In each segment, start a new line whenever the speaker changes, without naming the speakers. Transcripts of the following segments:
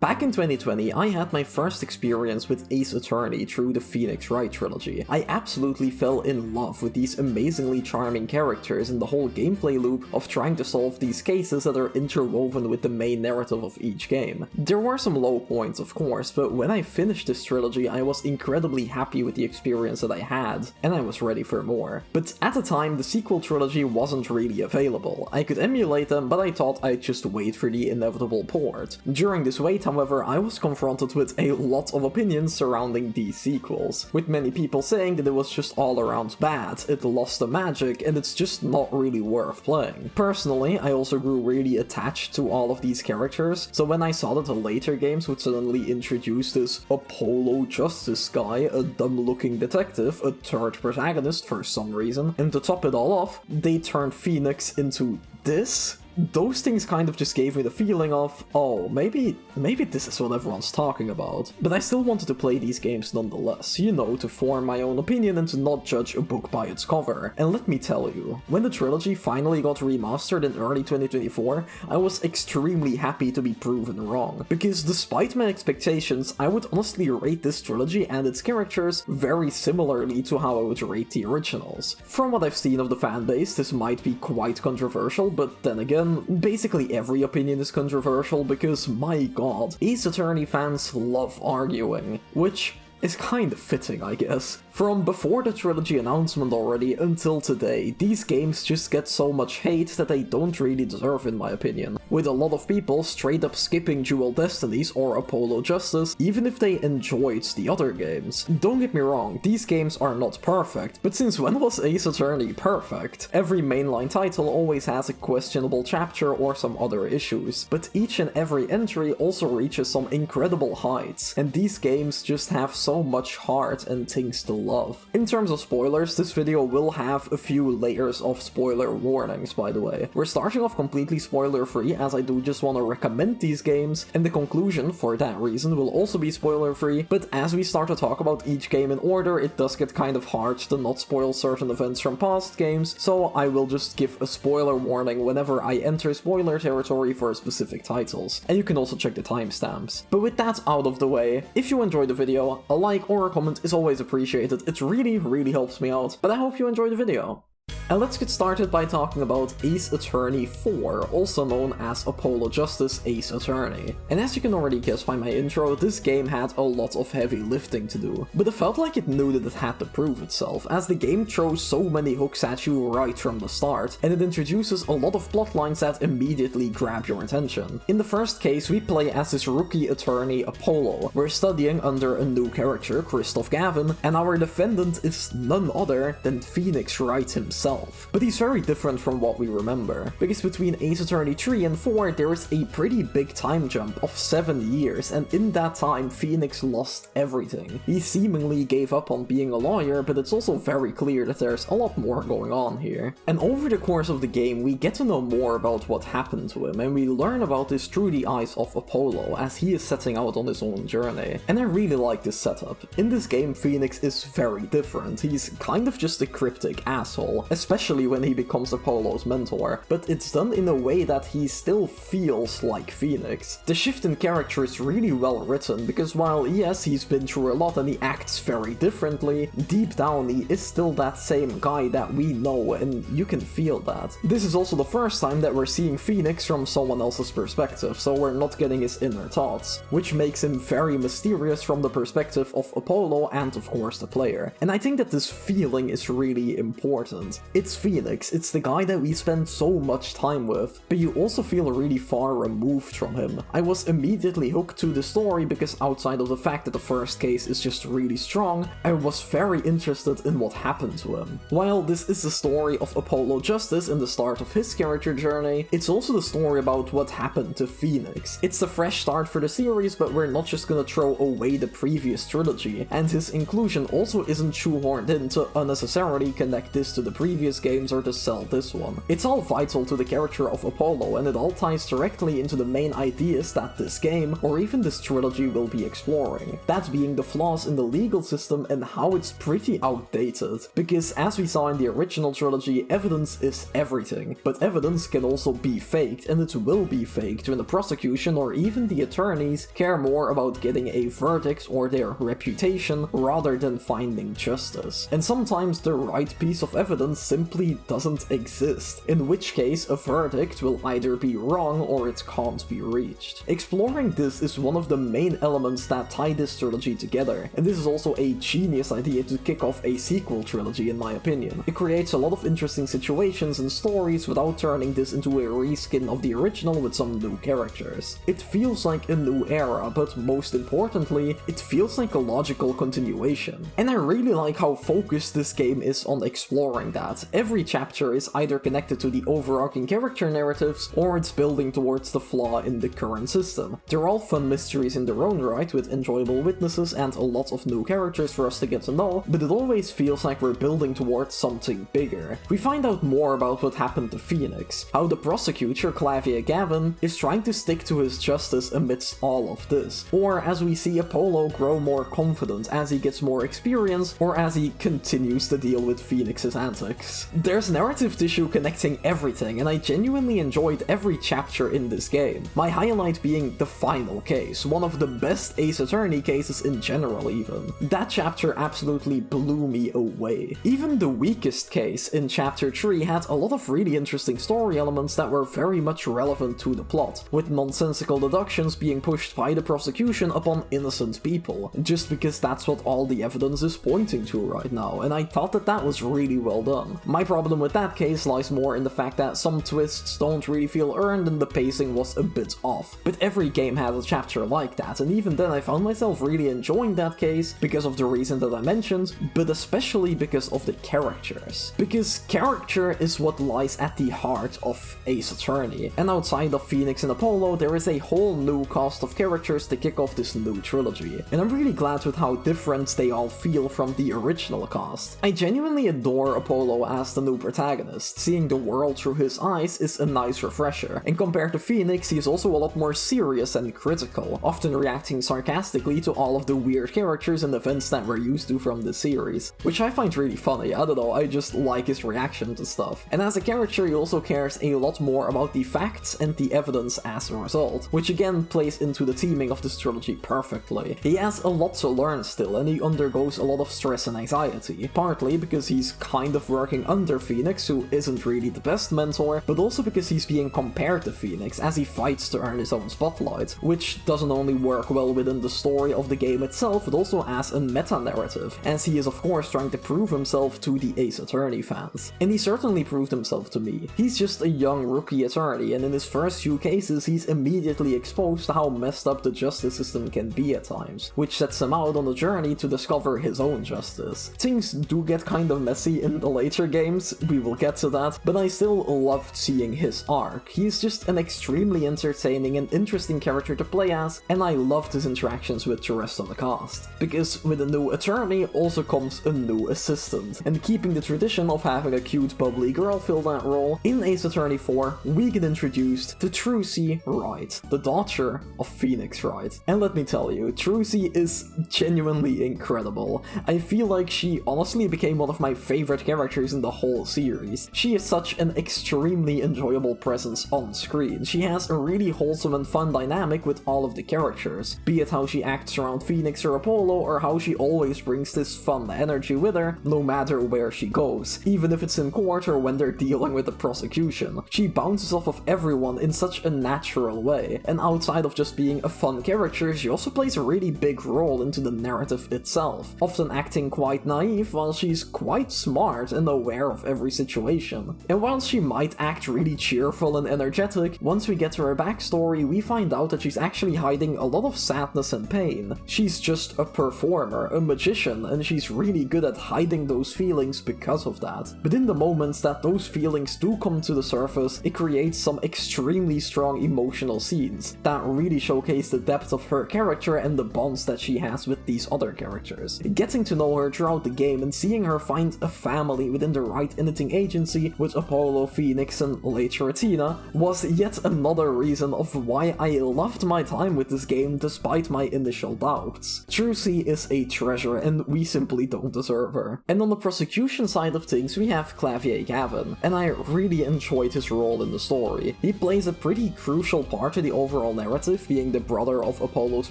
Back in 2020, I had my first experience with Ace Attorney through the Phoenix Wright trilogy. I absolutely fell in love with these amazingly charming characters and the whole gameplay loop of trying to solve these cases that are interwoven with the main narrative of each game. There were some low points, of course, but when I finished this trilogy, I was incredibly happy with the experience that I had, and I was ready for more. But at the time, the sequel trilogy wasn't really available. I could emulate them, but I thought I'd just wait for the inevitable port. During this wait, however, I was confronted with a lot of opinions surrounding these sequels, with many people saying that it was just all around bad, it lost the magic, and it's just not really worth playing. Personally, I also grew really attached to all of these characters, so when I saw that the later games would suddenly introduce this Apollo Justice guy, a dumb-looking detective, a third protagonist for some reason, and to top it all off, they turned Phoenix into this? Those things kind of just gave me the feeling of, oh, maybe this is what everyone's talking about. But I still wanted to play these games nonetheless, you know, to form my own opinion and to not judge a book by its cover. And let me tell you, when the trilogy finally got remastered in early 2024, I was extremely happy to be proven wrong. Because despite my expectations, I would honestly rate this trilogy and its characters very similarly to how I would rate the originals. From what I've seen of the fanbase, this might be quite controversial, but then again, basically every opinion is controversial because, my god, Ace Attorney fans love arguing, which is kind of fitting, I guess. From before the trilogy announcement already until today, these games just get so much hate that they don't really deserve, in my opinion, with a lot of people straight up skipping Dual Destinies or Apollo Justice, even if they enjoyed the other games. Don't get me wrong, these games are not perfect, but since when was Ace Attorney perfect? Every mainline title always has a questionable chapter or some other issues, but each and every entry also reaches some incredible heights, and these games just have so much heart and things to love. In terms of spoilers, this video will have a few layers of spoiler warnings, by the way. We're starting off completely spoiler free, as I do just want to recommend these games, and the conclusion, for that reason, will also be spoiler free, but as we start to talk about each game in order, it does get kind of hard to not spoil certain events from past games, so I will just give a spoiler warning whenever I enter spoiler territory for specific titles, and you can also check the timestamps. But with that out of the way, if you enjoyed the video, a like or a comment is always appreciated, it really helps me out, but I hope you enjoy the video. And let's get started by talking about Ace Attorney 4, also known as Apollo Justice Ace Attorney. And as you can already guess by my intro, this game had a lot of heavy lifting to do, but it felt like it knew that it had to prove itself, as the game throws so many hooks at you right from the start, and it introduces a lot of plotlines that immediately grab your attention. In the first case, we play as this rookie attorney Apollo. We're studying under a new character, Christoph Gavin, and our defendant is none other than Phoenix Wright himself. But he's very different from what we remember, because between Ace Attorney 3 and 4 there is a pretty big time jump of 7 years, and in that time Phoenix lost everything. He seemingly gave up on being a lawyer, but it's also very clear that there's a lot more going on here. And over the course of the game we get to know more about what happened to him, and we learn about this through the eyes of Apollo as he is setting out on his own journey. And I really like this setup. In this game Phoenix is very different. He's kind of just a cryptic asshole, especially when he becomes Apollo's mentor, but it's done in a way that he still feels like Phoenix. The shift in character is really well written, because while yes, he's been through a lot and he acts very differently, deep down he is still that same guy that we know, and you can feel that. This is also the first time that we're seeing Phoenix from someone else's perspective, so we're not getting his inner thoughts, which makes him very mysterious from the perspective of Apollo and of course the player. And I think that this feeling is really important. It's Phoenix, it's the guy that we spend so much time with, but you also feel really far removed from him. I was immediately hooked to the story because outside of the fact that the first case is just really strong, I was very interested in what happened to him. While this is the story of Apollo Justice and the start of his character journey, it's also the story about what happened to Phoenix. It's the fresh start for the series, but we're not just gonna throw away the previous trilogy, and his inclusion also isn't shoehorned in to unnecessarily connect this to the previous previous games or to sell this one. It's all vital to the character of Apollo, and it all ties directly into the main ideas that this game, or even this trilogy, will be exploring. That being the flaws in the legal system and how it's pretty outdated. Because as we saw in the original trilogy, evidence is everything, but evidence can also be faked, and it will be faked when the prosecution or even the attorneys care more about getting a verdict or their reputation rather than finding justice. And sometimes the right piece of evidence simply doesn't exist, in which case a verdict will either be wrong or it can't be reached. Exploring this is one of the main elements that tie this trilogy together, and this is also a genius idea to kick off a sequel trilogy in my opinion. It creates a lot of interesting situations and stories without turning this into a reskin of the original with some new characters. It feels like a new era, but most importantly, it feels like a logical continuation. And I really like how focused this game is on exploring that. Every chapter is either connected to the overarching character narratives, or it's building towards the flaw in the current system. They're all fun mysteries in their own right, with enjoyable witnesses and a lot of new characters for us to get to know, but it always feels like we're building towards something bigger. We find out more about what happened to Phoenix, how the prosecutor, Clavier Gavin, is trying to stick to his justice amidst all of this, or as we see Apollo grow more confident as he gets more experience, or as he continues to deal with Phoenix's antics. There's narrative tissue connecting everything, and I genuinely enjoyed every chapter in this game. My highlight being the final case, one of the best Ace Attorney cases in general even. That chapter absolutely blew me away. Even the weakest case in chapter 3 had a lot of really interesting story elements that were very much relevant to the plot, with nonsensical deductions being pushed by the prosecution upon innocent people, just because that's what all the evidence is pointing to right now, and I thought that that was really well done. My problem with that case lies more in the fact that some twists don't really feel earned and the pacing was a bit off, but every game has a chapter like that, and even then I found myself really enjoying that case because of the reason that I mentioned, but especially because of the characters. Because character is what lies at the heart of Ace Attorney, and outside of Phoenix and Apollo there is a whole new cast of characters to kick off this new trilogy, and I'm really glad with how different they all feel from the original cast. I genuinely adore Apollo as the new protagonist. Seeing the world through his eyes is a nice refresher, and compared to Phoenix, he is also a lot more serious and critical, often reacting sarcastically to all of the weird characters and events that we're used to from this series, which I find really funny. I don't know, I just like his reaction to stuff. And as a character, he also cares a lot more about the facts and the evidence as a result, which again plays into the theming of this trilogy perfectly. He has a lot to learn still, and he undergoes a lot of stress and anxiety, partly because he's kind of working under Phoenix, who isn't really the best mentor, but also because he's being compared to Phoenix as he fights to earn his own spotlight, which doesn't only work well within the story of the game itself, but also as a meta-narrative, as he is of course trying to prove himself to the Ace Attorney fans. And he certainly proved himself to me. He's just a young rookie attorney, and in his first few cases he's immediately exposed to how messed up the justice system can be at times, which sets him out on a journey to discover his own justice. Things do get kind of messy in the later games, we will get to that, but I still loved seeing his arc. He's just an extremely entertaining and interesting character to play as, and I loved his interactions with the rest of the cast. Because with a new attorney also comes a new assistant, and keeping the tradition of having a cute bubbly girl fill that role, in Ace Attorney 4 we get introduced to Trilogy Wright, the daughter of Phoenix Wright. And let me tell you, Trilogy is genuinely incredible. I feel like she honestly became one of my favorite characters in the whole series. She is such an extremely enjoyable presence on screen. She has a really wholesome and fun dynamic with all of the characters, be it how she acts around Phoenix or Apollo, or how she always brings this fun energy with her no matter where she goes, even if it's in court or when they're dealing with the prosecution. She bounces off of everyone in such a natural way, and outside of just being a fun character, she also plays a really big role into the narrative itself, often acting quite naive while she's quite smart and aware of every situation. And while she might act really cheerful and energetic, once we get to her backstory, we find out that she's actually hiding a lot of sadness and pain. She's just a performer, a magician, and she's really good at hiding those feelings because of that. But in the moments that those feelings do come to the surface, it creates some extremely strong emotional scenes that really showcase the depth of her character and the bonds that she has with these other characters. Getting to know her throughout the game and seeing her find a family within in the Wright Editing Agency with Apollo, Phoenix, and later Athena, was yet another reason of why I loved my time with this game despite my initial doubts. Trucy is a treasure and we simply don't deserve her. And on the prosecution side of things we have Clavier Gavin, and I really enjoyed his role in the story. He plays a pretty crucial part to the overall narrative, being the brother of Apollo's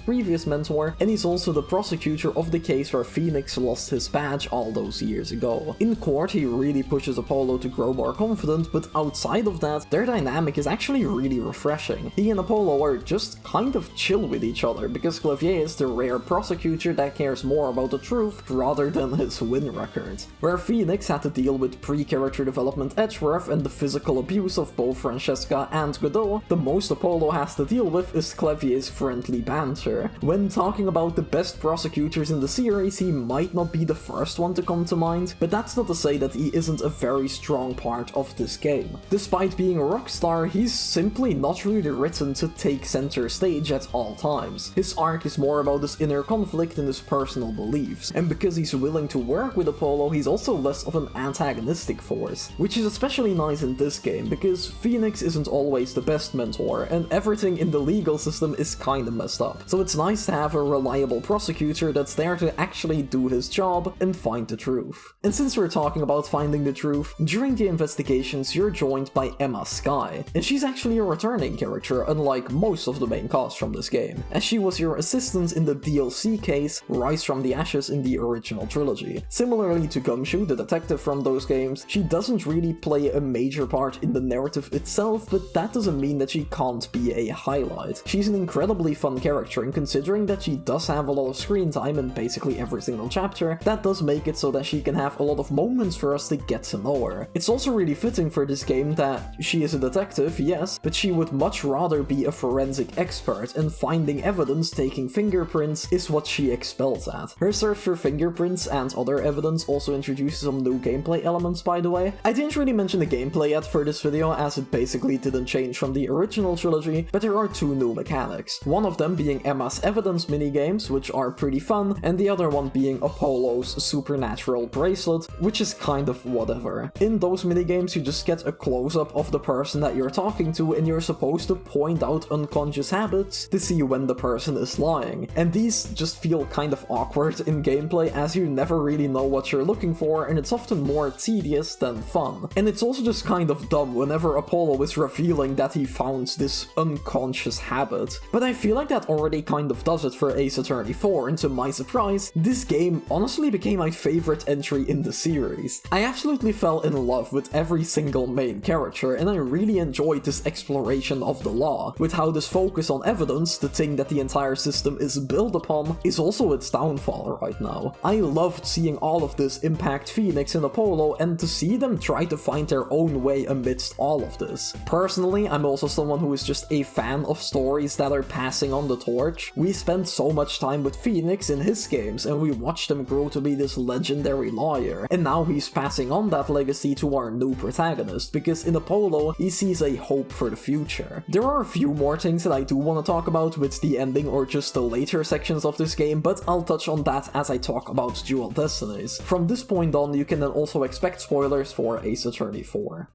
previous mentor, and he's also the prosecutor of the case where Phoenix lost his badge all those years ago. In court he really pushes Apollo to grow more confident, but outside of that, their dynamic is actually really refreshing. He and Apollo are just kind of chill with each other, because Clavier is the rare prosecutor that cares more about the truth rather than his win record. Where Phoenix had to deal with pre-character development Edgeworth and the physical abuse of both Francesca and Godot, the most Apollo has to deal with is Clavier's friendly banter. When talking about the best prosecutors in the series, he might not be the first one to come to mind, but that's not to say that he isn't a very strong part of this game. Despite being a rock star, he's simply not really written to take center stage at all times. His arc is more about his inner conflict and his personal beliefs, and because he's willing to work with Apollo, he's also less of an antagonistic force, which is especially nice in this game, because Phoenix isn't always the best mentor, and everything in the legal system is kinda messed up, so it's nice to have a reliable prosecutor that's there to actually do his job and find the truth. And since we're talking about finding the truth, during the investigations you're joined by Emma Skye, and she's actually a returning character unlike most of the main cast from this game, as she was your assistant in the DLC case Rise from the Ashes in the original trilogy. Similarly to Gumshoe, the detective from those games, she doesn't really play a major part in the narrative itself, but that doesn't mean that she can't be a highlight. She's an incredibly fun character, and considering that she does have a lot of screen time in basically every single chapter, that does make it so that she can have a lot of moments for us to get to know her. It's also really fitting for this game that she is a detective, yes, but she would much rather be a forensic expert, and finding evidence, taking fingerprints, is what she excels at. Her search for fingerprints and other evidence also introduces some new gameplay elements, by the way. I didn't really mention the gameplay yet for this video, as it basically didn't change from the original trilogy, but there are two new mechanics. One of them being Emma's evidence minigames, which are pretty fun, and the other one being Apollo's supernatural bracelet, which is kind of whatever. In those minigames you just get a close-up of the person that you're talking to, and you're supposed to point out unconscious habits to see when the person is lying. And these just feel kind of awkward in gameplay, as you never really know what you're looking for, and it's often more tedious than fun. And it's also just kind of dumb whenever Apollo is revealing that he found this unconscious habit. But I feel like that already kind of does it for Ace Attorney 4, and to my surprise, this game honestly became my favorite entry in the series. I absolutely fell in love with every single main character, and I really enjoyed this exploration of the law, with how this focus on evidence, the thing that the entire system is built upon, is also its downfall right now. I loved seeing all of this impact Phoenix and Apollo, and to see them try to find their own way amidst all of this. Personally, I'm also someone who is just a fan of stories that are passing on the torch. We spent so much time with Phoenix in his games, and we watched him grow to be this legendary lawyer, and now he's passing on that legacy to our new protagonist, because in Apollo, he sees a hope for the future. There are a few more things that I do want to talk about with the ending or just the later sections of this game, but I'll touch on that as I talk about Dual Destinies. From this point on, you can then also expect spoilers for Ace Attorney 4.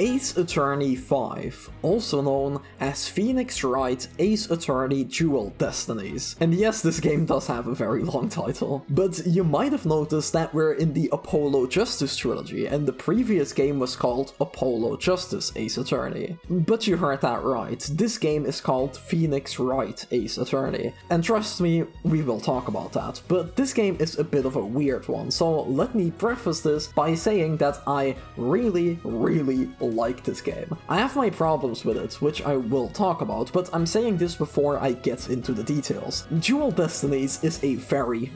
Ace Attorney 5, also known as Phoenix Wright Ace Attorney Dual Destinies. And yes, this game does have a very long title, but you might have noticed that we're in the Apollo Justice trilogy, and the previous game was called Apollo Justice Ace Attorney. But you heard that right, this game is called Phoenix Wright Ace Attorney. And trust me, we will talk about that, but this game is a bit of a weird one, so let me preface this by saying that I really like this game. I have my problems with it, which I will talk about, but I'm saying this before I get into the details. Dual Destinies is a very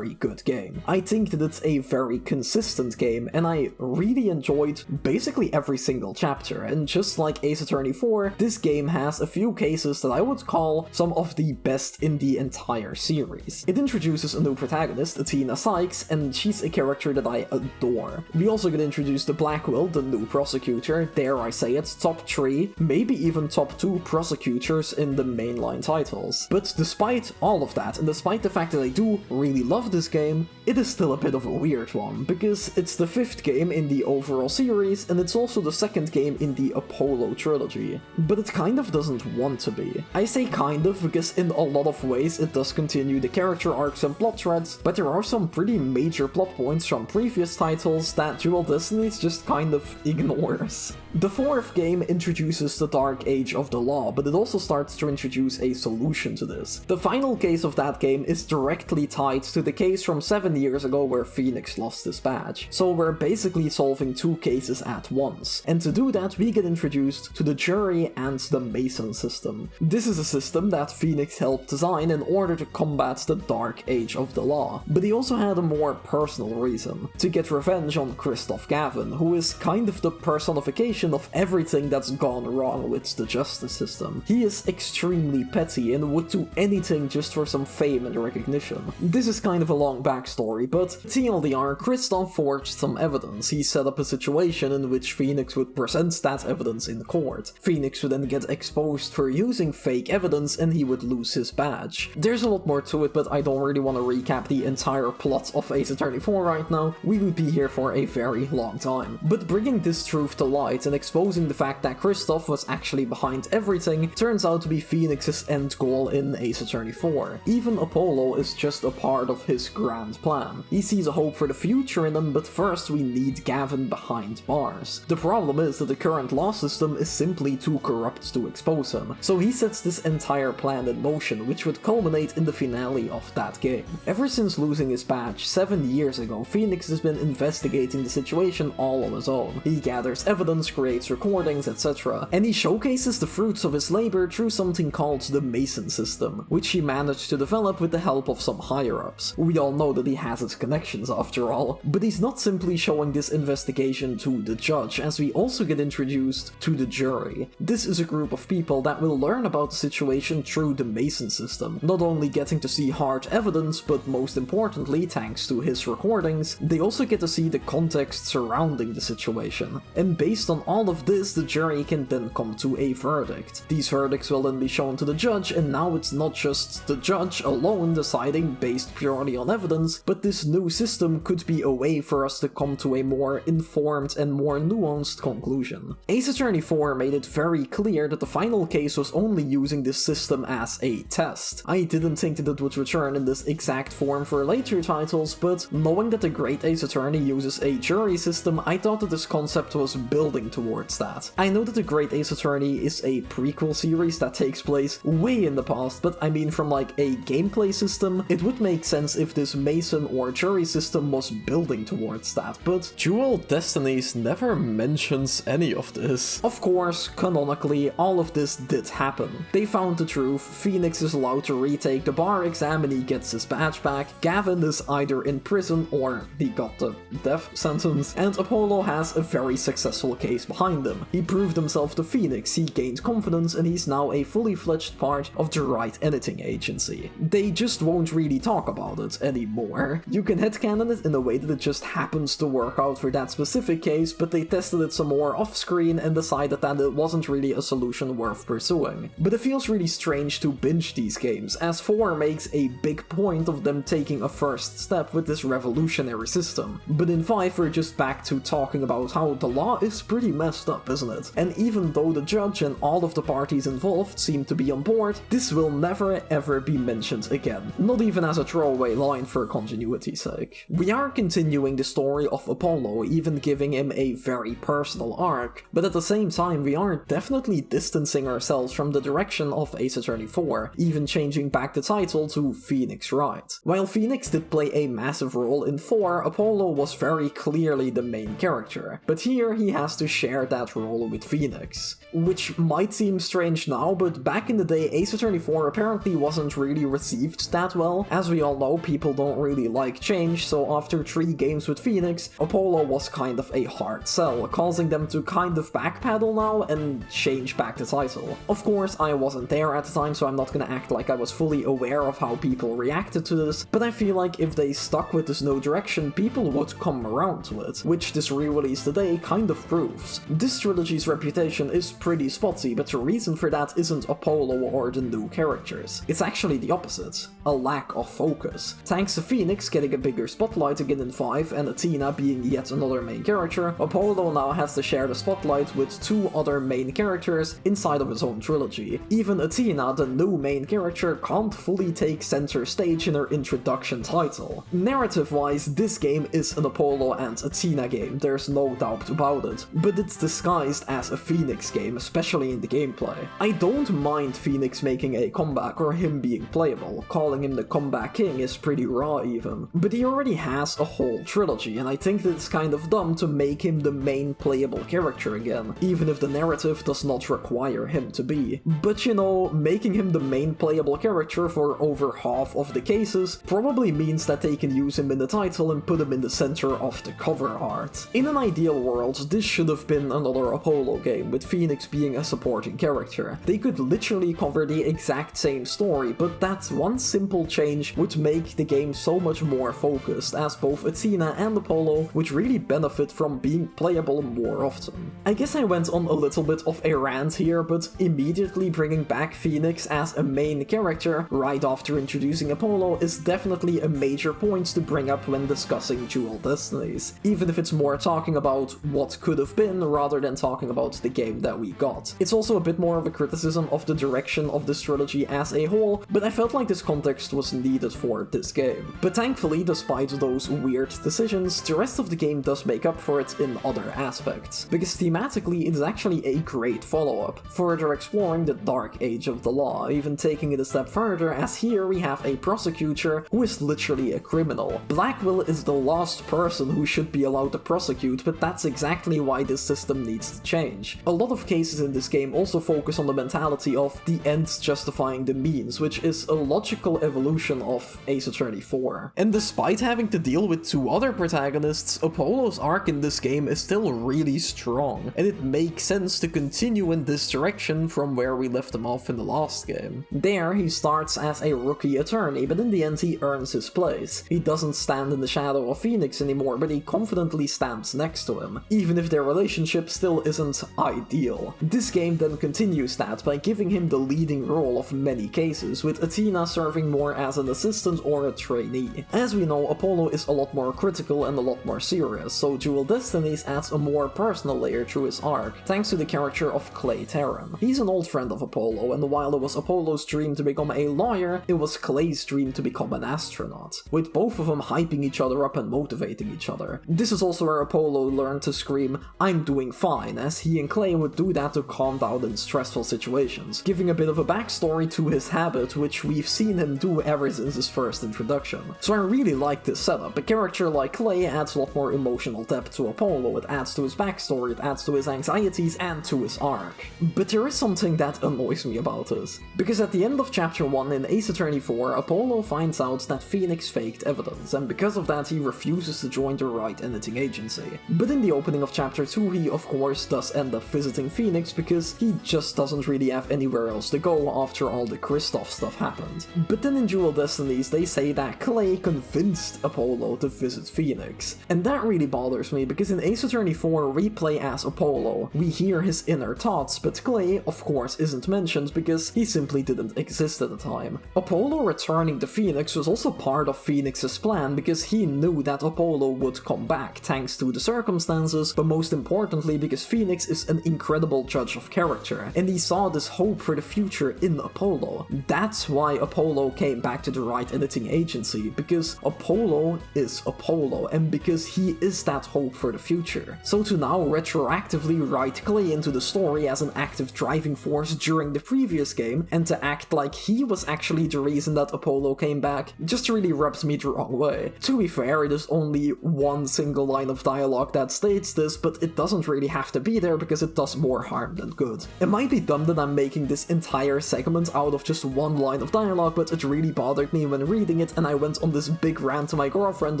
good game. I think that it's a very consistent game, and I really enjoyed basically every single chapter, and just like Ace Attorney 4, this game has a few cases that I would call some of the best in the entire series. It introduces a new protagonist, Athena Sykes, and she's a character that I adore. We also get introduced to Blackwell, the new prosecutor, dare I say it, top 3, maybe even top 2 prosecutors in the mainline titles. But despite all of that, and despite the fact that I do really love this game, it is still a bit of a weird one, because it's the 5th game in the overall series, and it's also the 2nd game in the Apollo trilogy. But it kind of doesn't want to be. I say kind of because in a lot of ways it does continue the character arcs and plot threads, but there are some pretty major plot points from previous titles that Dual Destinies just kind of ignores. The 4th game introduces the Dark Age of the Law, but it also starts to introduce a solution to this. The final case of that game is directly tied to the case from 7 years ago where Phoenix lost his badge. So we're basically solving 2 cases at once. And to do that, we get introduced to the jury and the Mason system. This is a system that Phoenix helped design in order to combat the Dark Age of the Law. But he also had a more personal reason: to get revenge on Christoph Gavin, who is kind of the personification of everything that's gone wrong with the justice system. He is extremely petty and would do anything just for some fame and recognition. This is kind of a long backstory, but TLDR, Christoph forged some evidence. He set up a situation in which Phoenix would present that evidence in court. Phoenix would then get exposed for using fake evidence and he would lose his badge. There's a lot more to it, but I don't really want to recap the entire plot of Ace Attorney 4 right now. We would be here for a very long time. But bringing this truth to light and exposing the fact that Christoph was actually behind everything turns out to be Phoenix's end goal in Ace Attorney 4. Even Apollo is just a part of his grand plan. He sees a hope for the future in them, but first we need Gavin behind bars. The problem is that the current law system is simply too corrupt to expose him, so he sets this entire plan in motion, which would culminate in the finale of that game. Ever since losing his badge 7 years ago, Phoenix has been investigating the situation all on his own. He gathers evidence, creates recordings, etc., and he showcases the fruits of his labor through something called the Mason system, which he managed to develop with the help of some higher-ups. We all know that he has his connections after all, but he's not simply showing this investigation to the judge, as we also get introduced to the jury. This is a group of people that will learn about the situation through the Mason system, not only getting to see hard evidence, but most importantly, thanks to his recordings, they also get to see the context surrounding the situation. And based on all of this, the jury can then come to a verdict. These verdicts will then be shown to the judge, and now it's not just the judge alone deciding based purely on evidence, but this new system could be a way for us to come to a more informed and more nuanced conclusion. Ace Attorney 4 made it very clear that the final case was only using this system as a test. I didn't think that it would return in this exact form for later titles, but knowing that the Great Ace Attorney uses a jury system, I thought that this concept was building towards that. I know that the Great Ace Attorney is a prequel series that takes place way in the past, but I mean from like a gameplay system, it would make sense if this Mason or jury system was building towards that, but Dual Destinies never mentions any of this. Of course, canonically, all of this did happen. They found the truth, Phoenix is allowed to retake the bar exam and he gets his badge back, Gavin is either in prison or he got the death sentence, and Apollo has a very successful case behind him. He proved himself to Phoenix, he gained confidence, and he's now a fully fledged part of the Wright Editing Agency. They just won't really talk about it anymore. You can headcanon it in a way that it just happens to work out for that specific case, but they tested it some more off-screen and decided that it wasn't really a solution worth pursuing. But it feels really strange to binge these games, as 4 makes a big point of them taking a first step with this revolutionary system. But in 5 we're just back to talking about how the law is pretty messed up, isn't it? And even though the judge and all of the parties involved seem to be on board, this will never ever be mentioned again. Not even as a throwaway line for continuity's sake. We are continuing the story of Apollo, even giving him a very personal arc, but at the same time we are definitely distancing ourselves from the direction of Ace Attorney 4, even changing back the title to Phoenix Wright. While Phoenix did play a massive role in 4, Apollo was very clearly the main character, but here he has to share that role with Phoenix. Which might seem strange now, but back in the day Ace Attorney 4 apparently wasn't really received that well. As we all know, people don't really like change, so after 3 games with Phoenix, Apollo was kind of a hard sell, causing them to kind of backpedal now and change back the title. Of course, I wasn't there at the time, so I'm not gonna act like I was fully aware of how people reacted to this, but I feel like if they stuck with this new direction, people would come around to it, which this re-release today kind of proved. moves. This trilogy's reputation is pretty spotty, but the reason for that isn't Apollo or the new characters. It's actually the opposite, a lack of focus. Thanks to Phoenix getting a bigger spotlight again in 5 and Athena being yet another main character, Apollo now has to share the spotlight with 2 other main characters inside of his own trilogy. Even Athena, the new main character, can't fully take center stage in her introduction title. Narrative-wise, this game is an Apollo and Athena game, there's no doubt about it, but it's disguised as a Phoenix game, especially in the gameplay. I don't mind Phoenix making a comeback or him being playable, calling him the comeback king is pretty raw even, but he already has a whole trilogy, and I think that it's kind of dumb to make him the main playable character again, even if the narrative does not require him to be. But you know, making him the main playable character for over half of the cases probably means that they can use him in the title and put him in the center of the cover art. In an ideal world, this should have been another Apollo game, with Phoenix being a supporting character. They could literally cover the exact same story, but that one simple change would make the game so much more focused, as both Athena and Apollo would really benefit from being playable more often. I guess I went on a little bit of a rant here, but immediately bringing back Phoenix as a main character right after introducing Apollo is definitely a major point to bring up when discussing Dual Destinies, even if it's more talking about what could have been rather than talking about the game that we got. It's also a bit more of a criticism of the direction of this trilogy as a whole, but I felt like this context was needed for this game. But thankfully, despite those weird decisions, the rest of the game does make up for it in other aspects, because thematically it is actually a great follow-up, further exploring the dark age of the law, even taking it a step further, as here we have a prosecutor who is literally a criminal. Blackwell is the last person who should be allowed to prosecute, but that's exactly why this system needs to change. A lot of cases in this game also focus on the mentality of the ends justifying the means, which is a logical evolution of Ace Attorney 4. And despite having to deal with 2 other protagonists, Apollo's arc in this game is still really strong, and it makes sense to continue in this direction from where we left him off in the last game. There, he starts as a rookie attorney, but in the end he earns his place. He doesn't stand in the shadow of Phoenix anymore, but he confidently stands next to him, even if their relationship still isn't ideal. This game then continues that by giving him the leading role of many cases, with Athena serving more as an assistant or a trainee. As we know, Apollo is a lot more critical and a lot more serious, so Dual Destinies adds a more personal layer through his arc, thanks to the character of Clay Terran. He's an old friend of Apollo, and while it was Apollo's dream to become a lawyer, it was Clay's dream to become an astronaut, with both of them hyping each other up and motivating each other. This is also where Apollo learned to scream, "I'm doing fine," as he and Clay would do that to calm down in stressful situations, giving a bit of a backstory to his habit, which we've seen him do ever since his first introduction. So I really like this setup. A character like Clay adds a lot more emotional depth to Apollo, it adds to his backstory, it adds to his anxieties and to his arc. But there is something that annoys me about this, because at the end of chapter 1 in Ace Attorney 4, Apollo finds out that Phoenix faked evidence, and because of that he refuses to join the Wright Editing Agency. But in the opening of chapter 2 he of course does end up visiting Phoenix because he just doesn't really have anywhere else to go after all the Kristoff stuff happened. But then in Dual Destinies they say that Clay convinced Apollo to visit Phoenix, and that really bothers me because in Ace Attorney 4 we play as Apollo, we hear his inner thoughts, but Clay of course isn't mentioned because he simply didn't exist at the time. Apollo returning to Phoenix was also part of Phoenix's plan because he knew that Apollo would come back thanks to the circumstances, but most importantly because Phoenix is an incredible judge of character, and he saw this hope for the future in Apollo. That's why Apollo came back to the Wright Editing Agency, because Apollo is Apollo, and because he is that hope for the future. So to now retroactively write Clay into the story as an active driving force during the previous game, and to act like he was actually the reason that Apollo came back, just really rubs me the wrong way. To be fair, it is only one single line of dialogue that states this, but it doesn't really have to be there because it does more harm than good. It might be dumb that I'm making this entire segment out of just one line of dialogue, but it really bothered me when reading it, and I went on this big rant to my girlfriend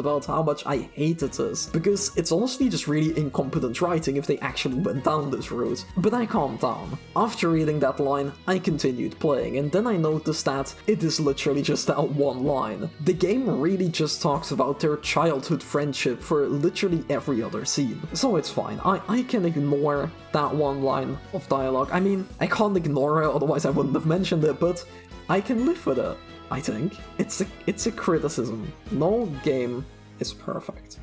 about how much I hated this, because it's honestly just really incompetent writing if they actually went down this route. But I calmed down. After reading that line, I continued playing, and then I noticed that it is literally just that one line. The game really just talks about their childhood friendship for literally every other scene. So it's fine, I can ignore that one line of dialogue. I mean, I can't ignore it, otherwise I wouldn't have mentioned it, but I can live with it, I think. It's a criticism. No game is perfect.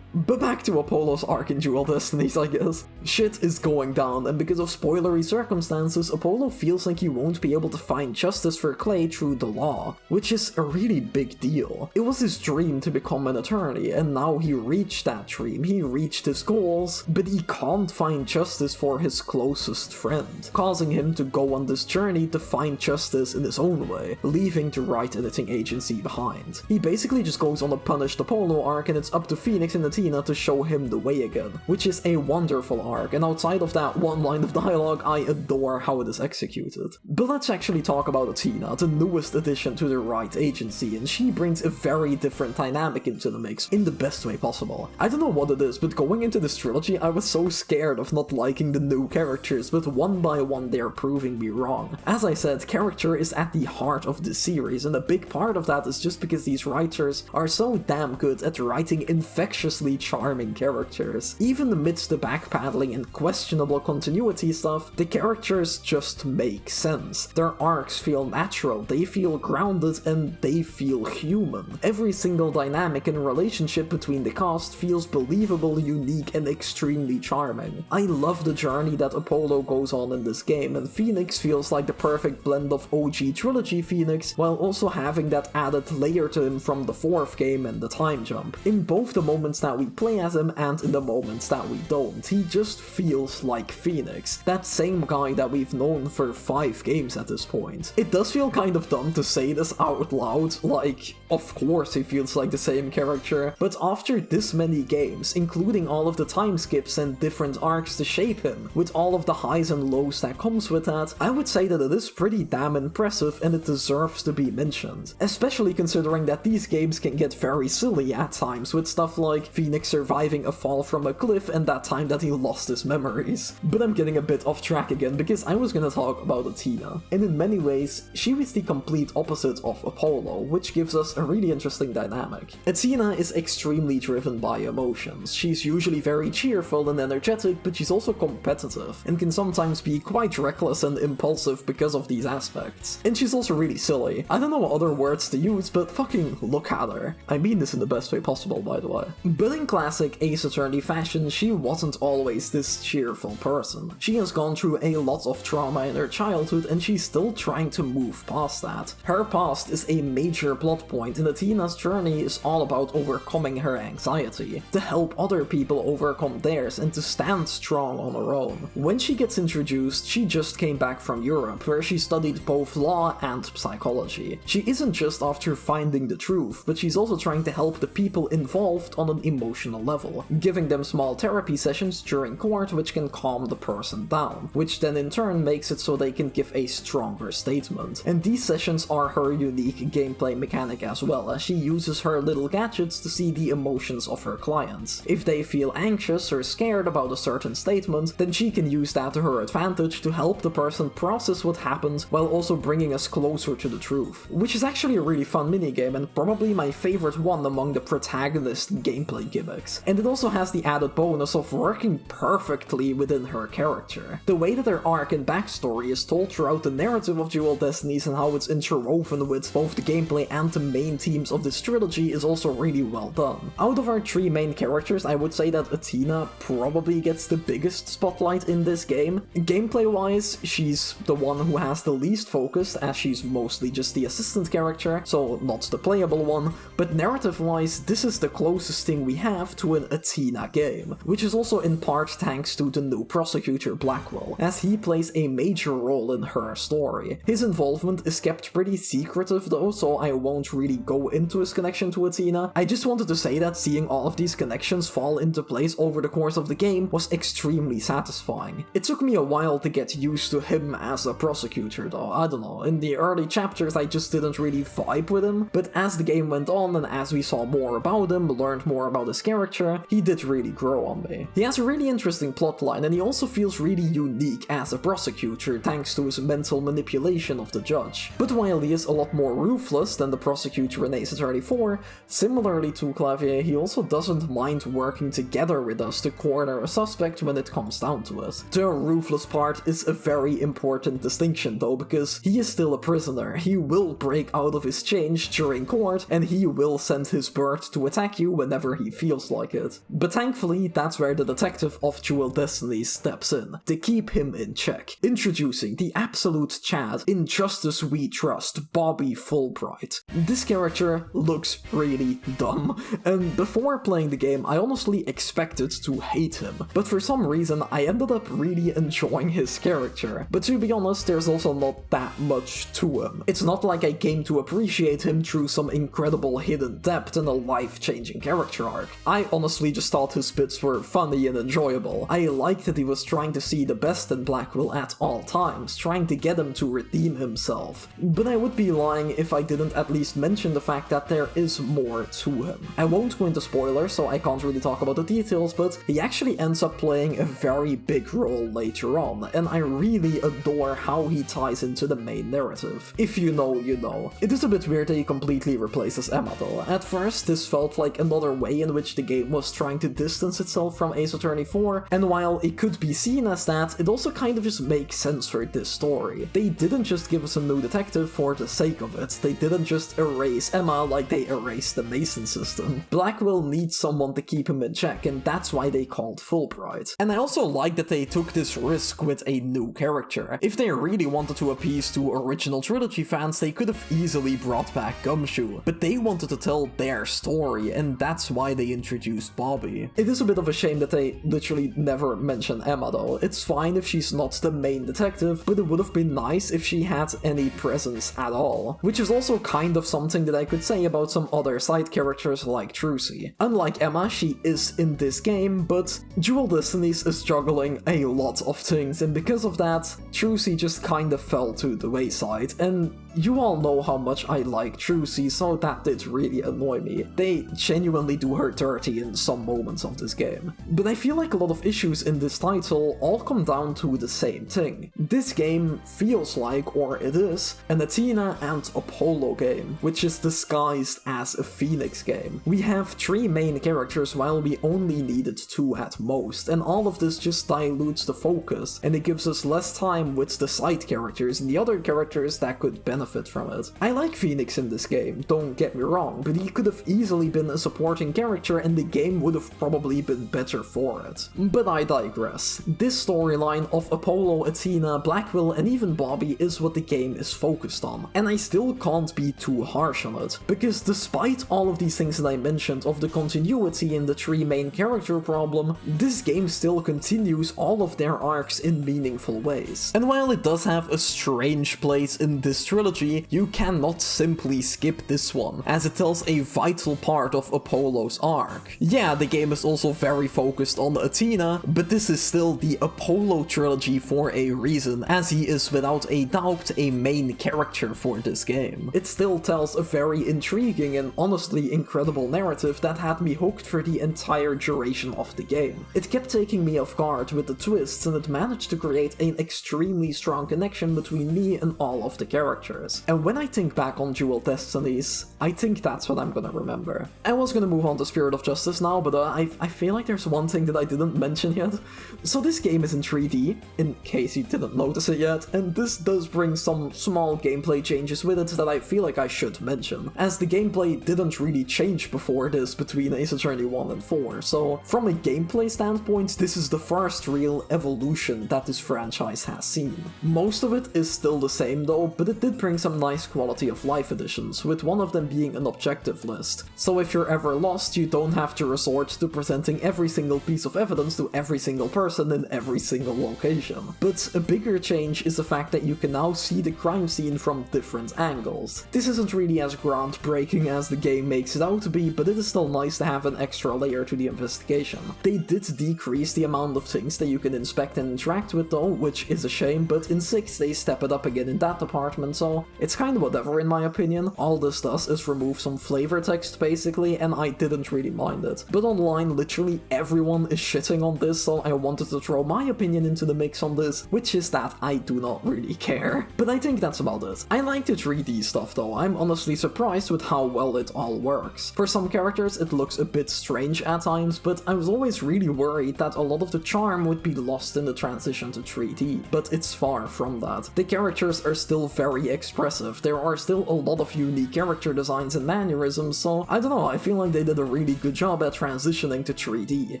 But back to Apollo's arc in Dual Destinies, I guess. Shit is going down, and because of spoilery circumstances, Apollo feels like he won't be able to find justice for Clay through the law, which is a really big deal. It was his dream to become an attorney, and now he reached that dream, he reached his goals, but he can't find justice for his closest friend, causing him to go on this journey to find justice in his own way, leaving the Wright editing agency behind. He basically just goes on a punished Apollo arc, and it's up to Phoenix and the team to show him the way again, which is a wonderful arc, and outside of that one line of dialogue, I adore how it is executed. But let's actually talk about Athena, the newest addition to the Wright agency, and she brings a very different dynamic into the mix, in the best way possible. I don't know what it is, but going into this trilogy, I was so scared of not liking the new characters, but one by one they're proving me wrong. As I said, character is at the heart of this series, and a big part of that is just because these writers are so damn good at writing infectiously charming characters. Even amidst the backpedaling and questionable continuity stuff, the characters just make sense. Their arcs feel natural, they feel grounded, and they feel human. Every single dynamic and relationship between the cast feels believable, unique, and extremely charming. I love the journey that Apollo goes on in this game, and Phoenix feels like the perfect blend of OG Trilogy Phoenix, while also having that added layer to him from the 4th game and the time jump. In both the moments that we play as him and in the moments that we don't, he just feels like Phoenix, that same guy that we've known for 5 games at this point. It does feel kind of dumb to say this out loud, like, of course he feels like the same character, but after this many games, including all of the time skips and different arcs to shape him, with all of the highs and lows that comes with that, I would say that it is pretty damn impressive and it deserves to be mentioned, especially considering that these games can get very silly at times with stuff like Phoenix surviving a fall from a cliff and that time that he lost his memories. But I'm getting a bit off track again because I was gonna talk about Athena, and in many ways, she is the complete opposite of Apollo, which gives us a really interesting dynamic. Athena is extremely driven by emotions. She's usually very cheerful and energetic, but she's also competitive, and can sometimes be quite reckless and impulsive because of these aspects. And she's also really silly. I don't know what other words to use, but fucking look at her. I mean this in the best way possible, by the way. But in classic Ace Attorney fashion, she wasn't always this cheerful person. She has gone through a lot of trauma in her childhood, and she's still trying to move past that. Her past is a major plot point, and Athena's journey is all about overcoming her anxiety, to help other people overcome theirs, and to stand strong on her own. When she gets introduced, she just came back from Europe, where she studied both law and psychology. She isn't just after finding the truth, but she's also trying to help the people involved on an emotional level, giving them small therapy sessions during court which can calm the person down, which then in turn makes it so they can give a stronger statement. And these sessions are her unique gameplay mechanic as well, as she uses her little gadgets to see the emotions of her clients. If they feel anxious or scared about a certain statement, then she can use that to her advantage to help the person process what happened while also bringing us closer to the truth, which is actually a really fun minigame and probably my favorite one among the protagonist gameplay gimmicks. And it also has the added bonus of working perfectly within her character. The way that her arc and backstory is told throughout the narrative of Dual Destinies and how it's interwoven with both the gameplay and the main themes of this trilogy is also really well done. Out of our 3 main characters, I would say that Athena probably gets the biggest spotlight in this game. Gameplay wise, she's the one who has the least focus, as she's mostly just the assistant character, so not the playable one, but narrative wise, this is the closest thing we have to an Athena game, which is also in part thanks to the new prosecutor Blackwell, as he plays a major role in her story. His involvement is kept pretty secretive though, so I won't really go into his connection to Athena. I just wanted to say that seeing all of these connections fall into place over the course of the game was extremely satisfying. It took me a while to get used to him as a prosecutor though, I don't know, in the early chapters I just didn't really vibe with him, but as the game went on and as we saw more about him, learned more about his this character, he did really grow on me. He has a really interesting plotline, and he also feels really unique as a prosecutor thanks to his mental manipulation of the judge. But while he is a lot more ruthless than the prosecutor in Ace Attorney 4, similarly to Clavier, he also doesn't mind working together with us to corner a suspect when it comes down to it. The ruthless part is a very important distinction though, because he is still a prisoner. He will break out of his chains during court, and he will send his bird to attack you whenever he feels like it. But thankfully, that's where the detective of Dual Destinies steps in, to keep him in check. Introducing the absolute Chad, in Justice We Trust, Bobby Fulbright. This character looks really dumb, and before playing the game I honestly expected to hate him, but for some reason I ended up really enjoying his character. But to be honest, there's also not that much to him. It's not like I came to appreciate him through some incredible hidden depth and a life-changing character arc. I honestly just thought his bits were funny and enjoyable. I liked that he was trying to see the best in Blackwell at all times, trying to get him to redeem himself. But I would be lying if I didn't at least mention the fact that there is more to him. I won't go into spoilers, so I can't really talk about the details, but he actually ends up playing a very big role later on, and I really adore how he ties into the main narrative. If you know, you know. It is a bit weird that he completely replaces Emma though. At first, this felt like another way in which the game was trying to distance itself from Ace Attorney 4, and while it could be seen as that, it also kind of just makes sense for this story. They didn't just give us a new detective for the sake of it. They didn't just erase Emma like they erased the Mason system. Blackwell needs someone to keep him in check, and that's why they called Fulbright. And I also like that they took this risk with a new character. If they really wanted to appease to original Trilogy fans, they could have easily brought back Gumshoe, but they wanted to tell their story, and that's why they introduced Bobby. It is a bit of a shame that they literally never mention Emma though. It's fine if she's not the main detective, but it would have been nice if she had any presence at all. Which is also kind of something that I could say about some other side characters like Trucy. Unlike Emma, she is in this game, but Dual Destinies is juggling a lot of things, and because of that, Trucy just kind of fell to the wayside, and you all know how much I like Trucy, so that did really annoy me. They genuinely do her dirty in some moments of this game. But I feel like a lot of issues in this title all come down to the same thing. This game feels like, or it is, an Athena and Apollo game, which is disguised as a Phoenix game. We have 3 main characters while we only needed 2 at most, and all of this just dilutes the focus, and it gives us less time with the side characters and the other characters that could benefit from it. I like Phoenix in this game, don't get me wrong, but he could have easily been a supporting character and the game would have probably been better for it. But I digress. This storyline of Apollo, Athena, Blackwell, and even Bobby is what the game is focused on, and I still can't be too harsh on it, because despite all of these things that I mentioned of the continuity in the 3 main character problem, this game still continues all of their arcs in meaningful ways. And while it does have a strange place in this trilogy, you cannot simply skip this one, as it tells a vital part of Apollo's arc. Yeah, the game is also very focused on Athena, but this is still the Apollo trilogy for a reason, as he is without a doubt a main character for this game. It still tells a very intriguing and honestly incredible narrative that had me hooked for the entire duration of the game. It kept taking me off guard with the twists, and it managed to create an extremely strong connection between me and all of the characters. And when I think back on Dual Destinies, I think that's what I'm gonna remember. I was gonna move on to Spirit of Justice now, but I feel like there's one thing that I didn't mention yet. So this game is in 3D, in case you didn't notice it yet, and this does bring some small gameplay changes with it that I feel like I should mention, as the gameplay didn't really change before this between Ace Attorney 1 and 4, so from a gameplay standpoint, this is the first real evolution that this franchise has seen. Most of it is still the same though, but it did bring some nice quality of life additions, with one of them being an objective list. So if you're ever lost, you don't have to resort to presenting every single piece of evidence to every single person in every single location. But a bigger change is the fact that you can now see the crime scene from different angles. This isn't really as groundbreaking as the game makes it out to be, but it is still nice to have an extra layer to the investigation. They did decrease the amount of things that you can inspect and interact with though, which is a shame, but in 6 they step it up again in that department, so though, it's kinda whatever in my opinion. All this does is remove some flavor text basically, and I didn't really mind it. But online, literally everyone is shitting on this, so I wanted to throw my opinion into the mix on this, which is that I do not really care. But I think that's about it. I like the 3D stuff though. I'm honestly surprised with how well it all works. For some characters it looks a bit strange at times, but I was always really worried that a lot of the charm would be lost in the transition to 3D, but it's far from that. The characters are still very expressive, there are still a lot of unique character designs and mannerisms, so I don't know, I feel like they did a really good job at transitioning to 3D.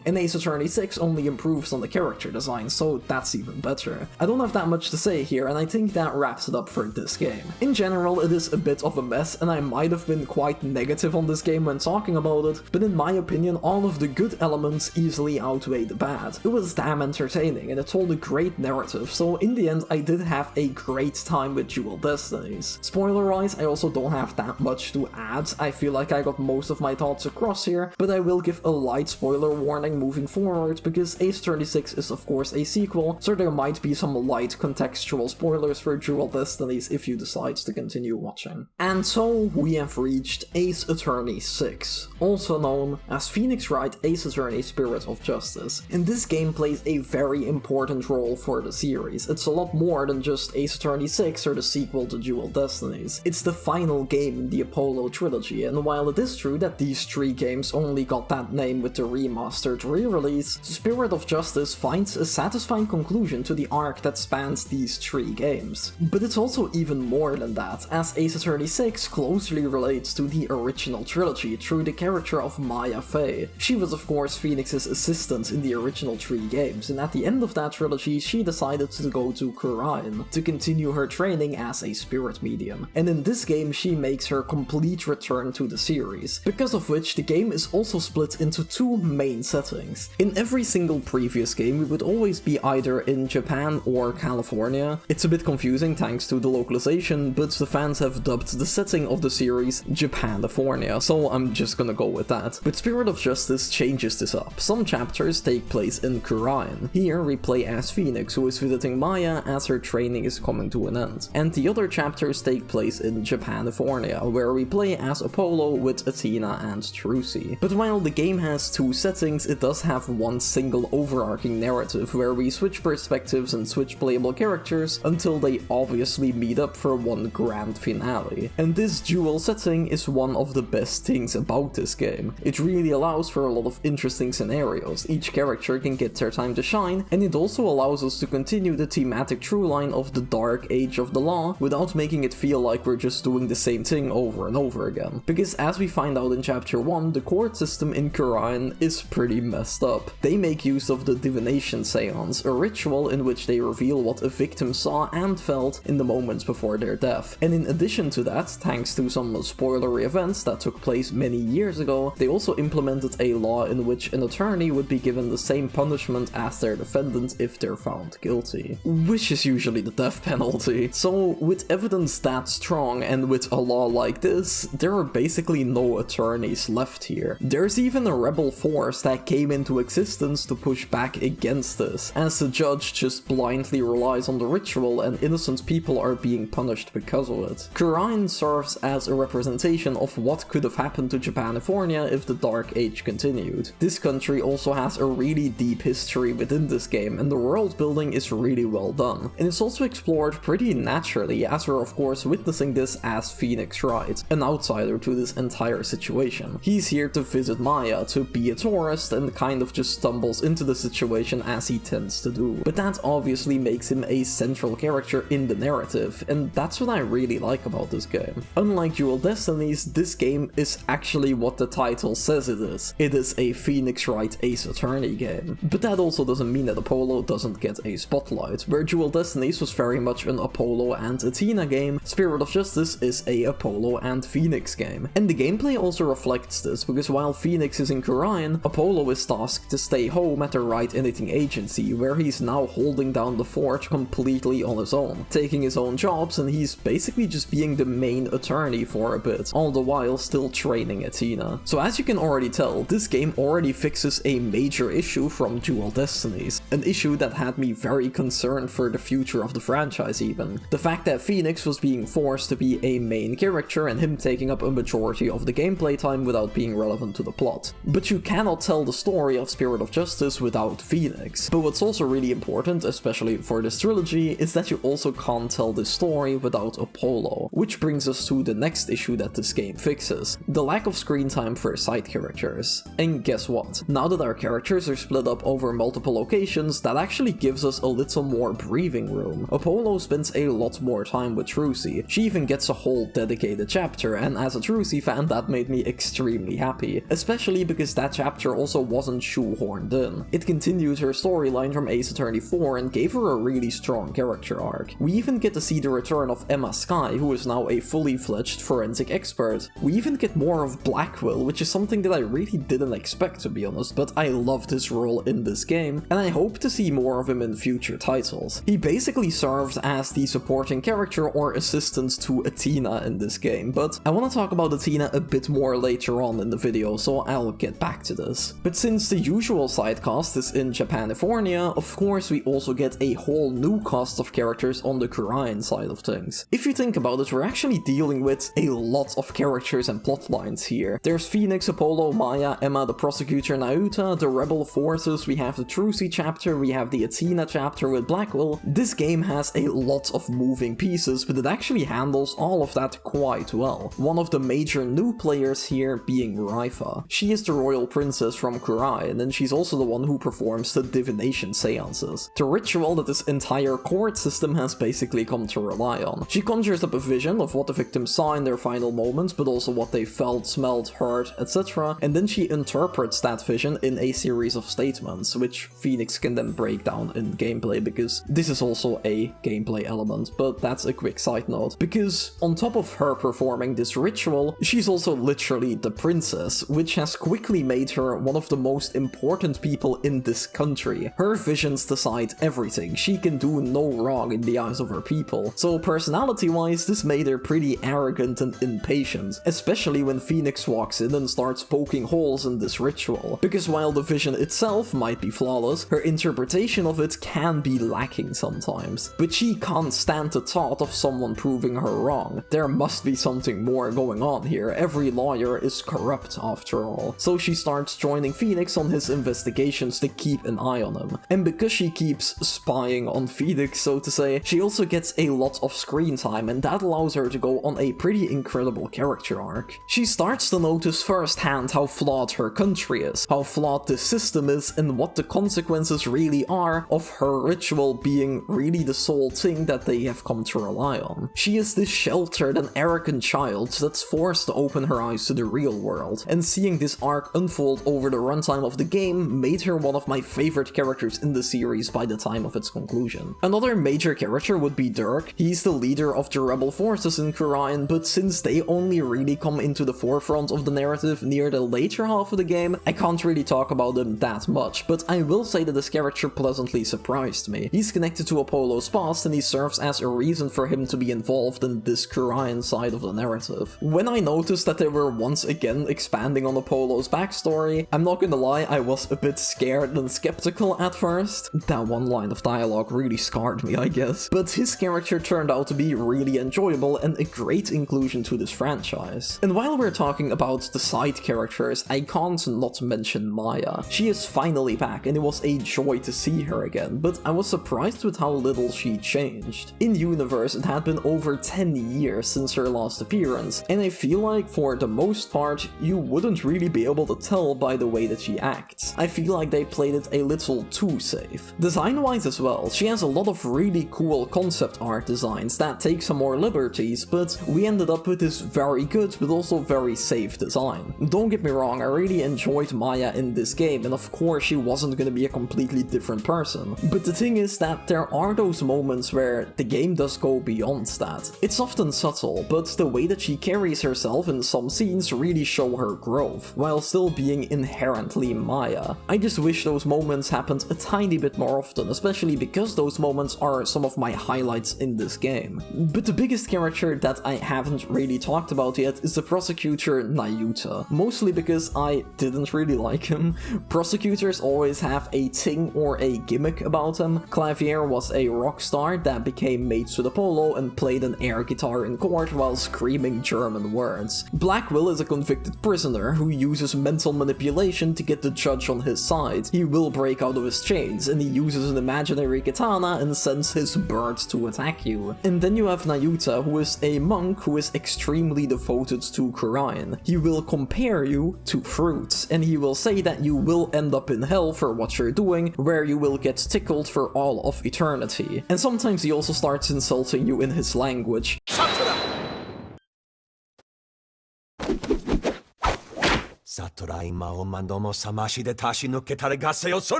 And Ace Attorney 6 only improves on the character design, so that's even better. I don't have that much to say here, and I think that wraps it up for this game. In general, it is a bit of a mess, and I might have been quite negative on this game when talking about it, but in my opinion, all of the good elements easily outweigh the bad. It was damn entertaining, and it told a great narrative, so in the end, I did have a great time with Dual Destinies. Spoiler-wise, I also don't have that much to add. I feel like I got most of my thoughts across here, but I will give a light spoiler warning moving forward, because Ace Attorney 6 is of course a sequel, so there might be some light contextual spoilers for Dual Destinies if you decide to continue watching. And so we have reached Ace Attorney 6, also known as Phoenix Wright Ace Attorney Spirit of Justice. And this game plays a very important role for the series. It's a lot more than just Ace Attorney 6 or the sequel to Dual Destinies. It's the final game in the Apollo trilogy, and while it is true that these 3 games only got that name with the remastered re-release, Spirit of Justice finds a satisfying conclusion to the arc that spans these 3 games. But it's also even more than that, as Ace Attorney 6 closely relates to the original trilogy through the character of Maya Fey. She was of course Phoenix's assistant in the original 3 games, and at the end of that trilogy she decided to go to Khura'in to continue her training as a spirit medium. And in this game she makes her complete return to the series, because of which the game is also split into 2 main settings. In every single previous game we would always be either in Japan or California. It's a bit confusing thanks to the localization, but the fans have dubbed the setting of the series Japanifornia, so I'm just gonna go with that. But Spirit of Justice changes this up. Some chapters take place in Khura'in. Here we play as Phoenix, who is visiting Maya as her training is coming to an end. And the other chapters take place in Japanifornia, where we play as Apollo with Athena and Trucy. But while the game has 2 settings, it does have one single overarching narrative where we switch perspectives and switch playable characters until they obviously meet up for one grand finale. And this dual setting is one of the best things about this game. It really allows for a lot of interesting scenarios, each character can get their time to shine, and it also allows us to continue the thematic through line of the dark age of the law without making it feel like we're just doing the same thing over and over again. Because as we find out in chapter 1, the court system in Khura'in is pretty messed up. They make use of the divination seance, a ritual in which they reveal what a victim saw and felt in the moments before their death. And in addition to that, thanks to some spoilery events that took place many years ago, they also implemented a law in which an attorney would be given the same punishment as their defendant if they're found guilty, which is usually the death penalty. So with evidence that strong and with a law like this, there are basically no attorneys left here. There's even a rebel force that came into existence to push back against this, as the judge just blindly relies on the ritual and innocent people are being punished because of it. Khura'in serves as a representation of what could have happened to Japanifornia if the Dark Age continued. This country also has a really deep history within this game, and the world building is really well done. And it's also explored pretty naturally, as we're of course witnessing this as Phoenix Wright, an outsider to this entire situation. He's here to visit Maya, to be a tourist, and kind of just stumbles into the situation as he tends to do. But that obviously makes him a central character in the narrative, and that's what I really like about this game. Unlike Dual Destinies, this game is actually what the title says it is. It is a Phoenix Wright Ace Attorney game. But that also doesn't mean that Apollo doesn't get a spotlight. Where Dual Destinies was very much an Apollo and Athena game, Spirit of Justice is a Apollo and Phoenix game. And the gameplay also reflects this, because while Phoenix is in Khura'in, Apollo is tasked to stay home at the Wright Editing Agency, where he's now holding down the fort completely on his own, taking his own jobs, and he's basically just being the main attorney for a bit, all the while still training Athena. So as you can already tell, this game already fixes a major issue from Dual Destinies, an issue that had me very concerned for the future of the franchise even. The fact that Phoenix Phoenix was being forced to be a main character and him taking up a majority of the gameplay time without being relevant to the plot. But you cannot tell the story of Spirit of Justice without Phoenix. But what's also really important, especially for this trilogy, is that you also can't tell this story without Apollo, which brings us to the next issue that this game fixes: the lack of screen time for side characters. And guess what? Now that our characters are split up over multiple locations, that actually gives us a little more breathing room. Apollo spends a lot more time with Trucy. She even gets a whole dedicated chapter, and as a Trucy fan, that made me extremely happy, especially because that chapter also wasn't shoehorned in. It continued her storyline from Ace Attorney 4 and gave her a really strong character arc. We even get to see the return of Emma Skye, who is now a fully fledged forensic expert. We even get more of Blackwell, which is something that I really didn't expect, to be honest, but I loved his role in this game, and I hope to see more of him in future titles. He basically serves as the supporting character or assistant to Athena in this game, but I want to talk about Athena a bit more later on in the video, so I'll get back to this. But since the usual side cast is in Japanifornia, of course we also get a whole new cast of characters on the Korean side of things. If you think about it, we're actually dealing with a lot of characters and plot lines here. There's Phoenix, Apollo, Maya, Emma, the prosecutor Naota, the rebel forces, we have the Trucy chapter, we have the Athena chapter with Blackwell. This game has a lot of moving pieces, but it actually handles all of that quite well. One of the major new players here being Raifa. She is the royal princess from Korean, and she's also the one who performs the divination seances, the ritual that this entire court system has basically come to rely on. She conjures up a vision of what the victims saw in their final moments, but also what they felt, smelled, heard, etc., and then she interprets that vision in a series of statements, which Phoenix can then break down in gameplay, because this is also a gameplay element, but that's a quick side note. Because on top of her performing this ritual, she's also literally the princess, which has quickly made her one of the most important people in this country. Her visions decide everything. She can do no wrong in the eyes of her people. So personality-wise, this made her pretty arrogant and impatient, especially when Phoenix walks in and starts poking holes in this ritual. Because while the vision itself might be flawless, her interpretation of it can be lacking sometimes. But she can't stand the thought of someone proving her wrong. There must be something more going on here. Every lawyer is corrupt after all. So she starts joining Phoenix on his investigations to keep an eye on him. And because she keeps spying on Phoenix, so to say, she also gets a lot of screen time, and that allows her to go on a pretty incredible character arc. She starts to notice firsthand how flawed her country is, how flawed this system is, and what the consequences really are of her ritual being really the sole thing that they have come to rely on. She is this sheltered and arrogant child that's forced to open her eyes to the real world, and seeing this arc unfold over the runtime of the game made her one of my favorite characters in the series by the time of its conclusion. Another major character would be Dirk. He's the leader of the rebel forces in Korean, but since they only really come into the forefront of the narrative near the later half of the game, I can't really talk about them that much, but I will say that this character pleasantly surprised me. He's connected to Apollo's past, and he serves as a reason for him to be involved in this Korean side of the narrative. When I noticed that they were once again expanding on Apollo's backstory, I'm not gonna lie, I was a bit scared and skeptical at first. That one line of dialogue really scarred me, I guess. But his character turned out to be really enjoyable and a great inclusion to this franchise. And while we're talking about the side characters, I can't not mention Maya. She is finally back, and it was a joy to see her again, but I was surprised with how little she changed. In universe, it had been over 10 years since her last appearance, and I feel like for the most part, you wouldn't really be able to tell by the way that she acts. I feel like they played it a little too safe. Design-wise as well, she has a lot of really cool concept art designs that take some more liberties, but we ended up with this very good but also very safe design. Don't get me wrong, I really enjoyed Maya in this game, and of course she wasn't gonna be a completely different person. But the thing is that there are those moments where the game does go beyond that. It's often subtle, but the way that she carries herself in some scenes really show her growth, while still being inherently Maya. I just wish those moments happened a tiny bit more often, especially because those moments are some of my highlights in this game. But the biggest character that I haven't really talked about yet is the prosecutor Naota, mostly because I didn't really like him. Prosecutors always have a thing or a gimmick about them. Clavier was a rock star that became mates with Apollo solo and played an air guitar in court while screaming German words. Black Will is a convicted prisoner who uses mental manipulation to get the judge on his side. He will break out of his chains, and he uses an imaginary katana and sends his bird to attack you. And then you have Nayuta, who is a monk who is extremely devoted to Quran. He will compare you to fruits, and he will say that you will end up in hell for what you're doing, where you will get tickled for all of eternity. And sometimes he also starts insulting you in his language.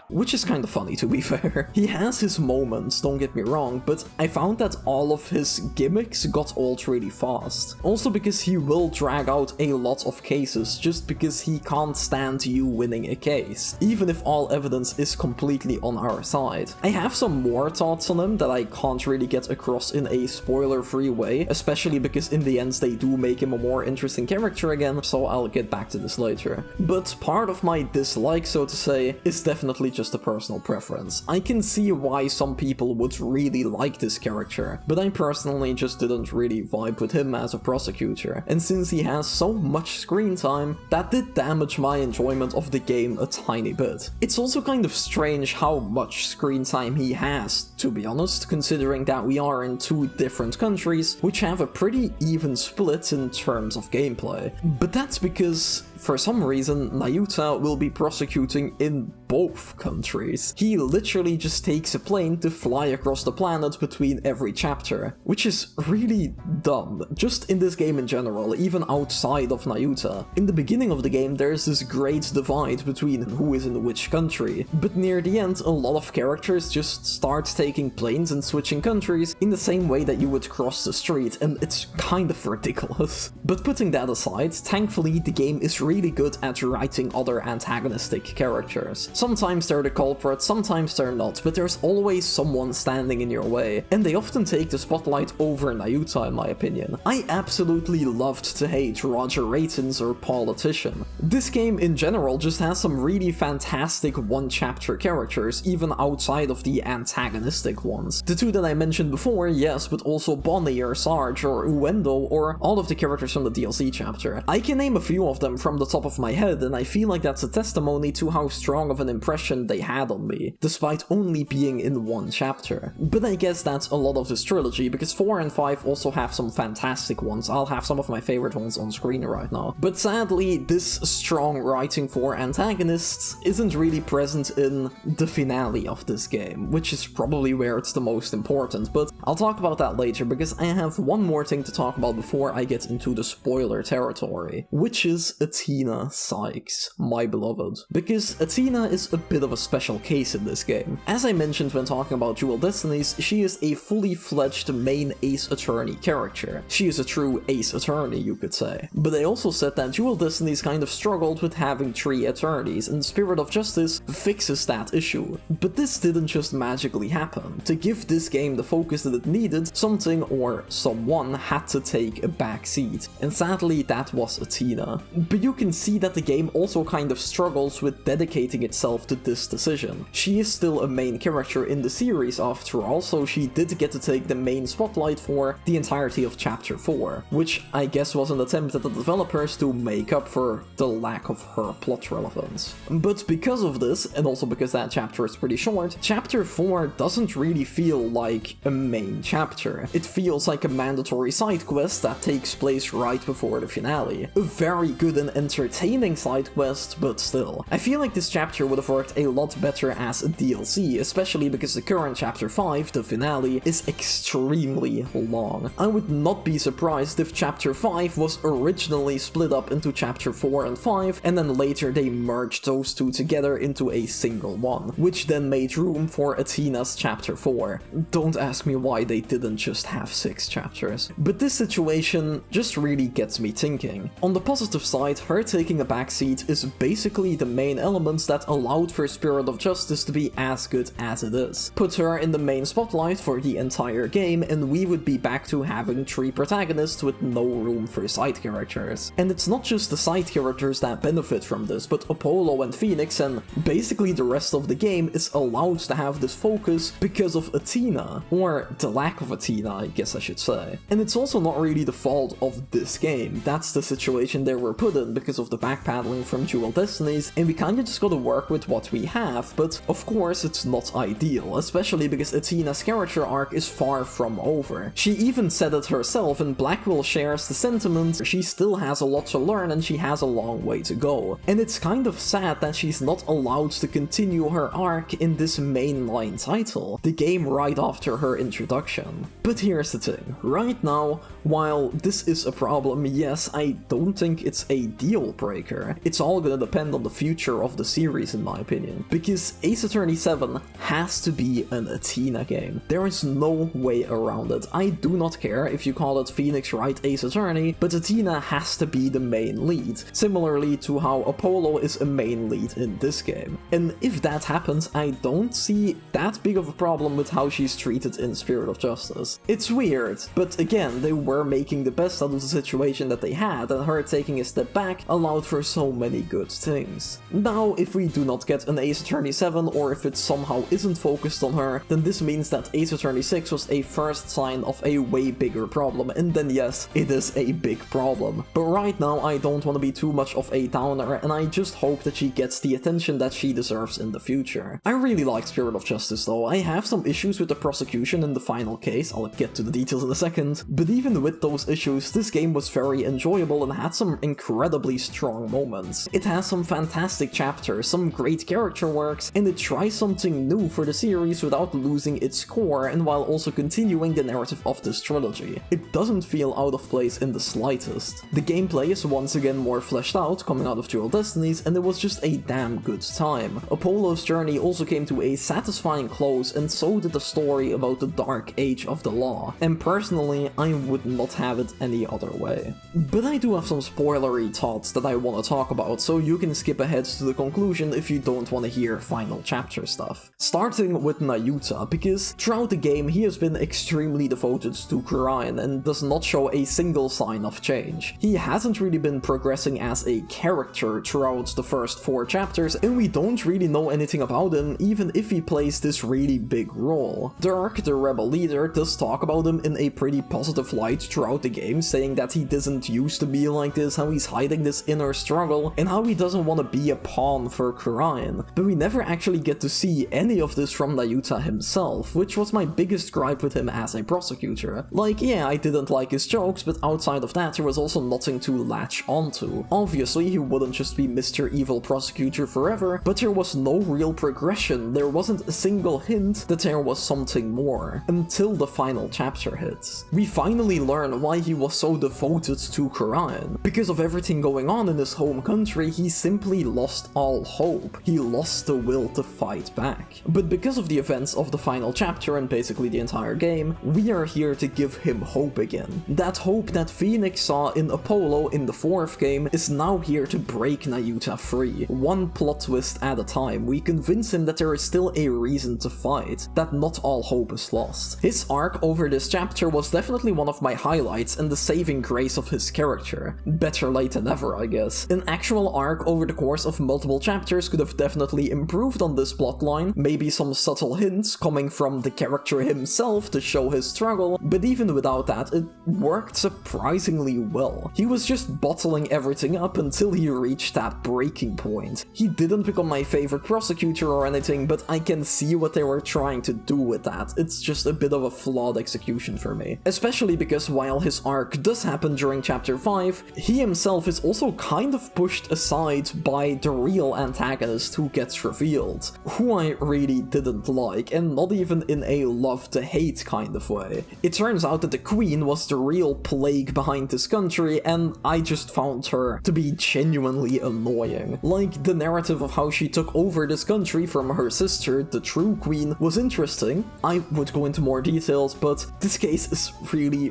Which is kinda funny, to be fair. He has his moments, don't get me wrong, but I found that all of his gimmicks got old really fast. Also because he will drag out a lot of cases just because he can't stand you winning a case, even if all evidence is completely on our side. I have some more thoughts on him that I can't really get across in a spoiler-free way, especially because in the end they do make him a more interesting character again, so I'll get back to this later. But part of my dislike, so to say, is definitely just a personal preference. I can see why some people would really like this character, but I personally just didn't really vibe with him as a prosecutor, and since he has so much screen time, that did damage my enjoyment of the game a tiny bit. It's also kind of strange how much screen time he has, to be honest, considering that we are in two different countries, which have a pretty even split in terms of gameplay. But that's because for some reason, Nayuta will be prosecuting in both countries. He literally just takes a plane to fly across the planet between every chapter, which is really dumb, just in this game in general, even outside of Nayuta. In the beginning of the game, there's this great divide between who is in which country, but near the end, a lot of characters just start taking planes and switching countries in the same way that you would cross the street, and it's kind of ridiculous. But putting that aside, thankfully the game is really good at writing other antagonistic characters. Sometimes they're the culprit, sometimes they're not, but there's always someone standing in your way, and they often take the spotlight over Nayuta in my opinion. I absolutely loved to hate Roger Ratens or Politician. This game in general just has some really fantastic one-chapter characters, even outside of the antagonistic ones. The two that I mentioned before, yes, but also Bonnie or Sarge or Uendo or all of the characters from the DLC chapter. I can name a few of them from the top of my head, and I feel like that's a testimony to how strong of an impression they had on me, despite only being in one chapter. But I guess that's a lot of this trilogy, because 4 and 5 also have some fantastic ones. I'll have some of my favorite ones on screen right now. But sadly, this strong writing for antagonists isn't really present in the finale of this game, which is probably where it's the most important, but I'll talk about that later, because I have one more thing to talk about before I get into the spoiler territory, which is Athena Sykes, my beloved. Because Athena is a bit of a special case in this game. As I mentioned when talking about Dual Destinies, she is a fully fledged main Ace Attorney character. She is a true Ace Attorney, you could say. But I also said that Dual Destinies kind of struggled with having 3 attorneys, and Spirit of Justice fixes that issue. But this didn't just magically happen. To give this game the focus that it needed, something or someone had to take a back seat. And sadly, that was Athena. But you can see that the game also kind of struggles with dedicating itself to this decision. She is still a main character in the series after all, so she did get to take the main spotlight for the entirety of Chapter 4, which I guess was an attempt at the developers to make up for the lack of her plot relevance. But because of this, and also because that chapter is pretty short, Chapter 4 doesn't really feel like a main chapter. It feels like a mandatory side quest that takes place right before the finale. A very good and entertaining side quest, but still. I feel like this chapter would have worked a lot better as a DLC, especially because the current Chapter 5, the finale, is extremely long. I would not be surprised if Chapter 5 was originally split up into Chapter 4 and 5, and then later they merged those two together into a single one, which then made room for Athena's Chapter 4. Don't ask me why they didn't just have 6 chapters. But this situation just really gets me thinking. On the positive side, her taking a backseat is basically the main elements that allowed for Spirit of Justice to be as good as it is. Put her in the main spotlight for the entire game and we would be back to having 3 protagonists with no room for side characters. And it's not just the side characters characters that benefit from this, but Apollo and Phoenix and basically the rest of the game is allowed to have this focus because of Athena, or the lack of Athena, I guess I should say. And it's also not really the fault of this game, that's the situation they were put in because of the backpedaling from Dual Destinies, and we kinda just gotta work with what we have, but of course it's not ideal, especially because Athena's character arc is far from over. She even said it herself, and Blackwell shares the sentiment, she still has a lot to learn and she has a long way to go. And it's kind of sad that she's not allowed to continue her arc in this mainline title, the game right after her introduction. But here's the thing, right now, while this is a problem, yes, I don't think it's a deal breaker. It's all gonna depend on the future of the series in my opinion, because Ace Attorney 7 has to be an Athena game. There is no way around it. I do not care if you call it Phoenix Wright Ace Attorney, but Athena has to be the main lead, similarly to how Apollo is a main lead in this game. And if that happens, I don't see that big of a problem with how she's treated in Spirit of Justice. It's weird, but again, they were making the best out of the situation that they had, and her taking a step back allowed for so many good things. Now, if we do not get an Ace Attorney 7, or if it somehow isn't focused on her, then this means that Ace Attorney 6 was a first sign of a way bigger problem, and then yes, it is a big problem. But right now, I don't want to be too much of a downer, and I just hope that she gets the attention that she deserves in the future. I really like Spirit of Justice though. I have some issues with the prosecution in the final case, I'll get to the details in a second, but even with those issues, this game was very enjoyable and had some incredibly strong moments. It has some fantastic chapters, some great character works, and it tries something new for the series without losing its core and while also continuing the narrative of this trilogy. It doesn't feel out of place in the slightest. The gameplay is once again more fleshed out, coming out of Dual Destinies, and it was just a damn good time. Apollo's journey also came to a satisfying close, and so did the story about the dark age of the law, and personally, I would not have it any other way. But I do have some spoilery thoughts that I want to talk about, so you can skip ahead to the conclusion if you don't want to hear final chapter stuff. Starting with Nayuta, because throughout the game he has been extremely devoted to Kurian and does not show a single sign of change. He hasn't really been progressing as a character throughout the first 4 chapters, and we don't really know anything about him even if he plays this really big role. Dirk, the rebel leader, does talk about him in a pretty positive light throughout the game, saying that he doesn't used to be like this, how he's hiding this inner struggle, and how he doesn't want to be a pawn for Kurian. But we never actually get to see any of this from Nayuta himself, which was my biggest gripe with him as a prosecutor. Like, yeah, I didn't like his jokes, but outside of that there was also nothing to latch onto. Obviously, he wouldn't just be Mr. Evil Prosecutor forever, but there was no real progression, there wasn't a single hint that there was something more, until the final chapter hits. We finally learn why he was so devoted to Kurian. Because of everything going on in his home country, he simply lost all hope. He lost the will to fight back. But because of the events of the final chapter and basically the entire game, we are here to give him hope again. That hope that Phoenix saw in Apollo in the 4th game is now here to break Nayuta free. One plot twist at a time, we convince him that there is still a reason to fight, that not all hope is lost. His arc over this chapter was definitely one of my highlights and the saving grace of his character. Better late than never, I guess. An actual arc over the course of multiple chapters could have definitely improved on this plotline, maybe some subtle hints coming from the character himself to show his struggle, but even without that, it worked surprisingly well. He was just bottling everything up until he reached that breaking point. He didn't become my favorite prosecutor or anything, but I can see what they were trying to do with that. It's just a bit of a flawed execution for me. Especially because while his arc does happen during chapter 5, he himself is also kind of pushed aside by the real antagonist who gets revealed, who I really didn't like, and not even in a love-to-hate kind of way. It turns out that the Queen was the real plague behind this country, and I just found her to be genuinely annoying. Like, the narrative of how she took over this country from her sister, the true Queen, was interesting. I would go into more details, but this case is really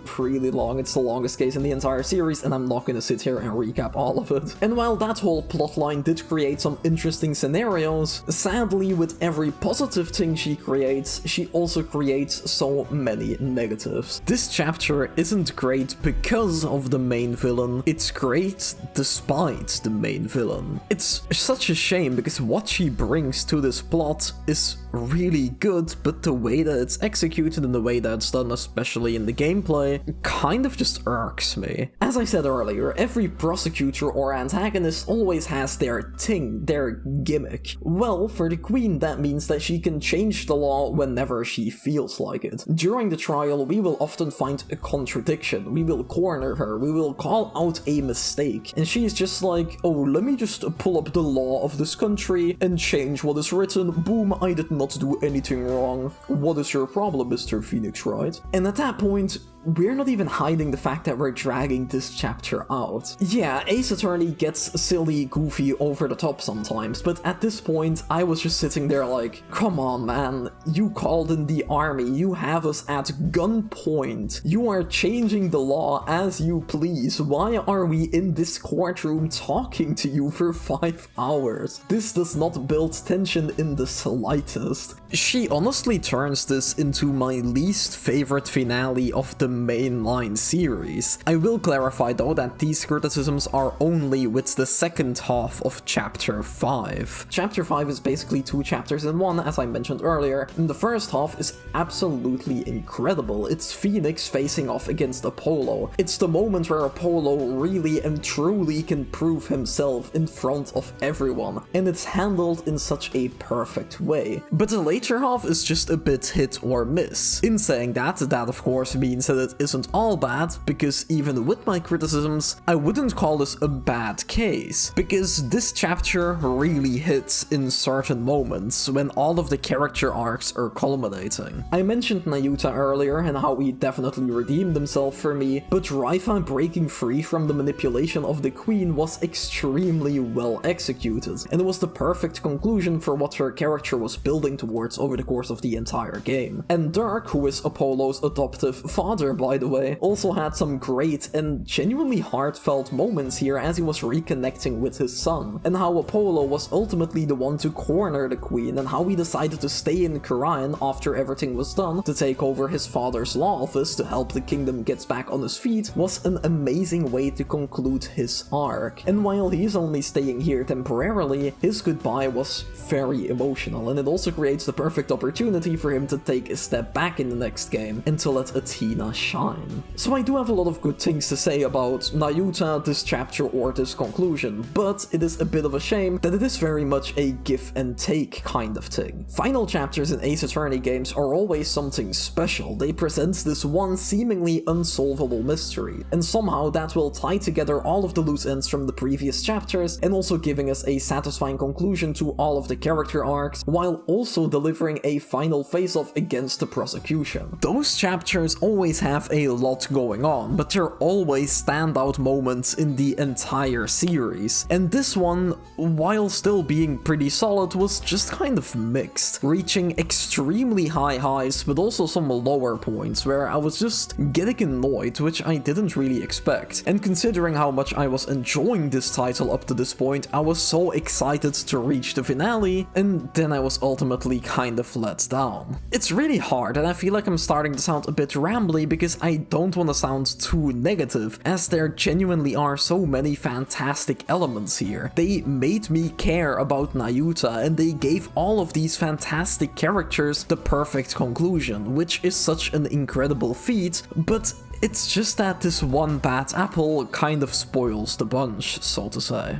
long. It's the longest case in the entire series, and I'm not gonna sit here and recap all of it. And while that whole plotline did create some interesting scenarios, sadly, with every positive thing she creates, she also creates so many negative. positives. This chapter isn't great because of the main villain, it's great despite the main villain. It's such a shame because what she brings to this plot is really good, but the way that it's executed and the way that it's done, especially in the gameplay, kind of just irks me. As I said earlier, every prosecutor or antagonist always has their thing, their gimmick. Well, for the Queen, that means that she can change the law whenever she feels like it. During the trial, we will often find a contradiction, we will corner her, we will call out a mistake, and she's just like, oh, let me just pull up the law of this country and change what is written, boom, I did not do anything wrong. What is your problem, Mr. Phoenix Wright? And at that point, we're not even hiding the fact that we're dragging this chapter out. Yeah, Ace Attorney gets silly, goofy, over the top sometimes, but at this point, I was just sitting there like, come on man, you called in the army, you have us at gunpoint, you are changing the law as you please, why are we in this courtroom talking to you for 5 hours? This does not build tension in the slightest. She honestly turns this into my least favorite finale of the mainline series. I will clarify though that these criticisms are only with the second half of chapter 5. Chapter 5 is basically 2 chapters in one, as I mentioned earlier, and the first half is absolutely incredible. It's Phoenix facing off against Apollo. It's the moment where Apollo really and truly can prove himself in front of everyone, and it's handled in such a perfect way. But the later half is just a bit hit or miss. In saying that of course means that it isn't all bad, because even with my criticisms, I wouldn't call this a bad case, because this chapter really hits in certain moments when all of the character arcs are culminating. I mentioned Nayuta earlier and how he definitely redeemed himself for me, but Raifa breaking free from the manipulation of the Queen was extremely well executed, and it was the perfect conclusion for what her character was building towards over the course of the entire game. And Dirk, who is Apollo's adoptive father by the way, also had some great and genuinely heartfelt moments here as he was reconnecting with his son, and how Apollo was ultimately the one to corner the Queen, and how he decided to stay in Kharian after everything was done to take over his father's law office to help the kingdom get back on his feet was an amazing way to conclude his arc. And while he's only staying here temporarily, his goodbye was very emotional, and it also creates the perfect opportunity for him to take a step back in the next game and to let Athena shine. So I do have a lot of good things to say about Nayuta, this chapter or this conclusion, but it is a bit of a shame that it is very much a give and take kind of thing. Final chapters in Ace Attorney games are always something special. They present this one seemingly unsolvable mystery, and somehow that will tie together all of the loose ends from the previous chapters and also giving us a satisfying conclusion to all of the character arcs, while also delivering a final face-off against the prosecution. Those chapters always have a lot going on, but they're always standout moments in the entire series, and this one, while still being pretty solid, was just kind of mixed, reaching extremely high highs but also some lower points where I was just getting annoyed, which I didn't really expect. And considering how much I was enjoying this title up to this point, I was so excited to reach the finale, and then I was ultimately kind of let down. It's really hard, and I feel like I'm starting to sound a bit rambly because I don't want to sound too negative, as there genuinely are so many fantastic elements here. They made me care about Nayuta, and they gave all of these fantastic characters the perfect conclusion, which is such an incredible feat, but it's just that this one bad apple kind of spoils the bunch, so to say.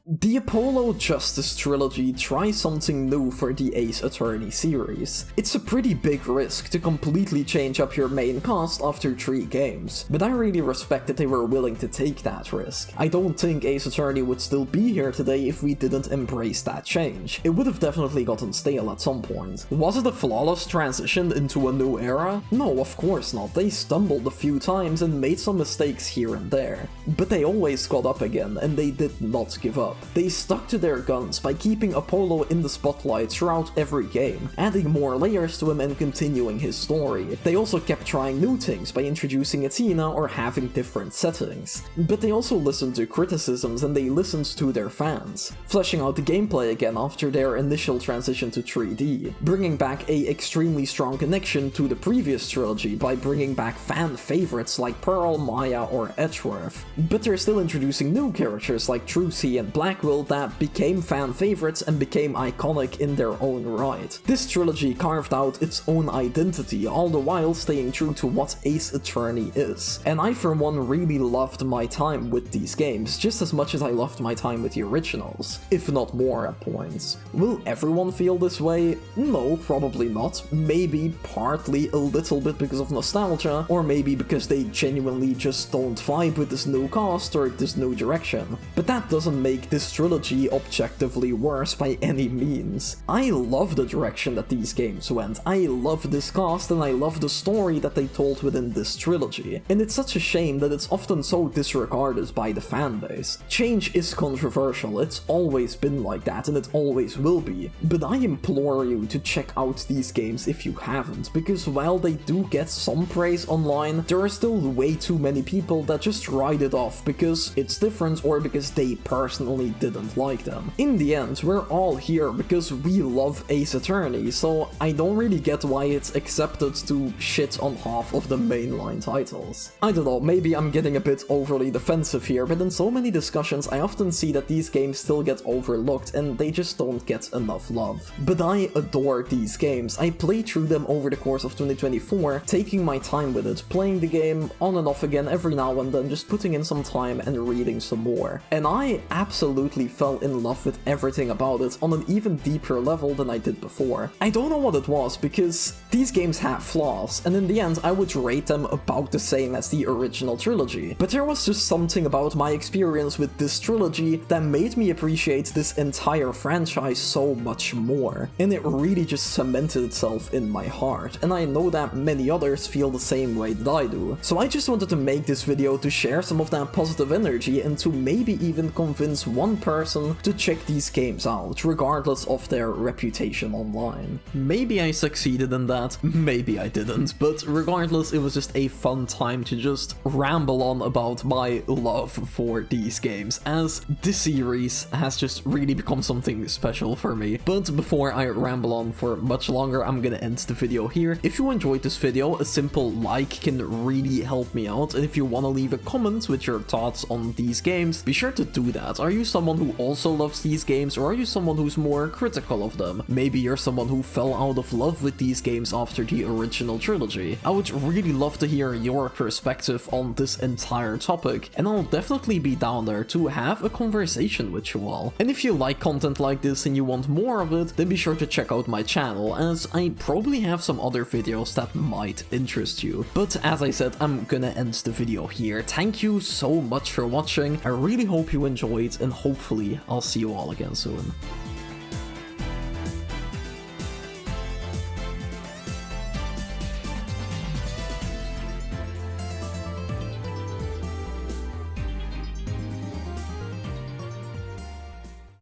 The Apollo Justice Trilogy tries something new for the Ace Attorney series. It's a pretty big risk to completely change up your main cast after 3 games, but I really respect that they were willing to take that risk. I don't think Ace Attorney would still be here today if we didn't embrace that change. It would have definitely gotten stale at some point. Was it a flawless transition into a new era? No, of course not. They stumbled a few times and made some mistakes here and there, but they always got up again, and they did not give up. up. They stuck to their guns by keeping Apollo in the spotlight throughout every game, adding more layers to him and continuing his story. They also kept trying new things by introducing Athena or having different settings. But they also listened to criticisms and they listened to their fans, fleshing out the gameplay again after their initial transition to 3D, bringing back a extremely strong connection to the previous trilogy by bringing back fan favorites like Pearl, Maya or Edgeworth. But they're still introducing new characters like Trucy and Blackwell that became fan favorites and became iconic in their own right. This trilogy carved out its own identity, all the while staying true to what Ace Attorney is. And I for one really loved my time with these games, just as much as I loved my time with the originals, if not more at points. Will everyone feel this way? No, probably not. Maybe partly a little bit because of nostalgia, or maybe because they genuinely just don't vibe with this new cast or this new direction. But that doesn't make this trilogy objectively worse by any means. I love the direction that these games went, I love this cast, and I love the story that they told within this trilogy. And it's such a shame that it's often so disregarded by the fanbase. Change is controversial, it's always been like that and it always will be. But I implore you to check out these games if you haven't, because while they do get some praise online, there are still way too many people that just write it off because it's different or because they personally didn't like them. In the end, we're all here because we love Ace Attorney, so I don't really get why it's accepted to shit on half of the mainline titles. I don't know, maybe I'm getting a bit overly defensive here, but in so many discussions I often see that these games still get overlooked and they just don't get enough love. But I adore these games. I played through them over the course of 2024, taking my time with it, playing the game on and off again every now and then, just putting in some time and reading some more. And I absolutely fell in love with everything about it on an even deeper level than I did before. I don't know what it was, because these games have flaws, and in the end I would rate them about the same as the original trilogy. But there was just something about my experience with this trilogy that made me appreciate this entire franchise so much more, and it really just cemented itself in my heart, and I know that many others feel the same way that I do. So I just wanted to make this video to share some of that positive energy and to maybe even convince one person to check these games out, regardless of their reputation online. Maybe I succeeded in that, maybe I didn't, but regardless, it was just a fun time to just ramble on about my love for these games, as this series has just really become something special for me. But before I ramble on for much longer, I'm gonna end the video here. If you enjoyed this video, a simple like can really help me out, and if you want to leave a comment with your thoughts on these games, be sure to do that. Are you someone who also loves these games, or are you someone who's more critical of them? Maybe you're someone who fell out of love with these games after the original trilogy. I would really love to hear your perspective on this entire topic, and I'll definitely be down there to have a conversation with you all. And if you like content like this and you want more of it, then be sure to check out my channel, as I probably have some other videos that might interest you. But as I said, I'm gonna end the video here. Thank you so much for watching, I really hope you enjoyed, and hopefully I'll see you all again soon.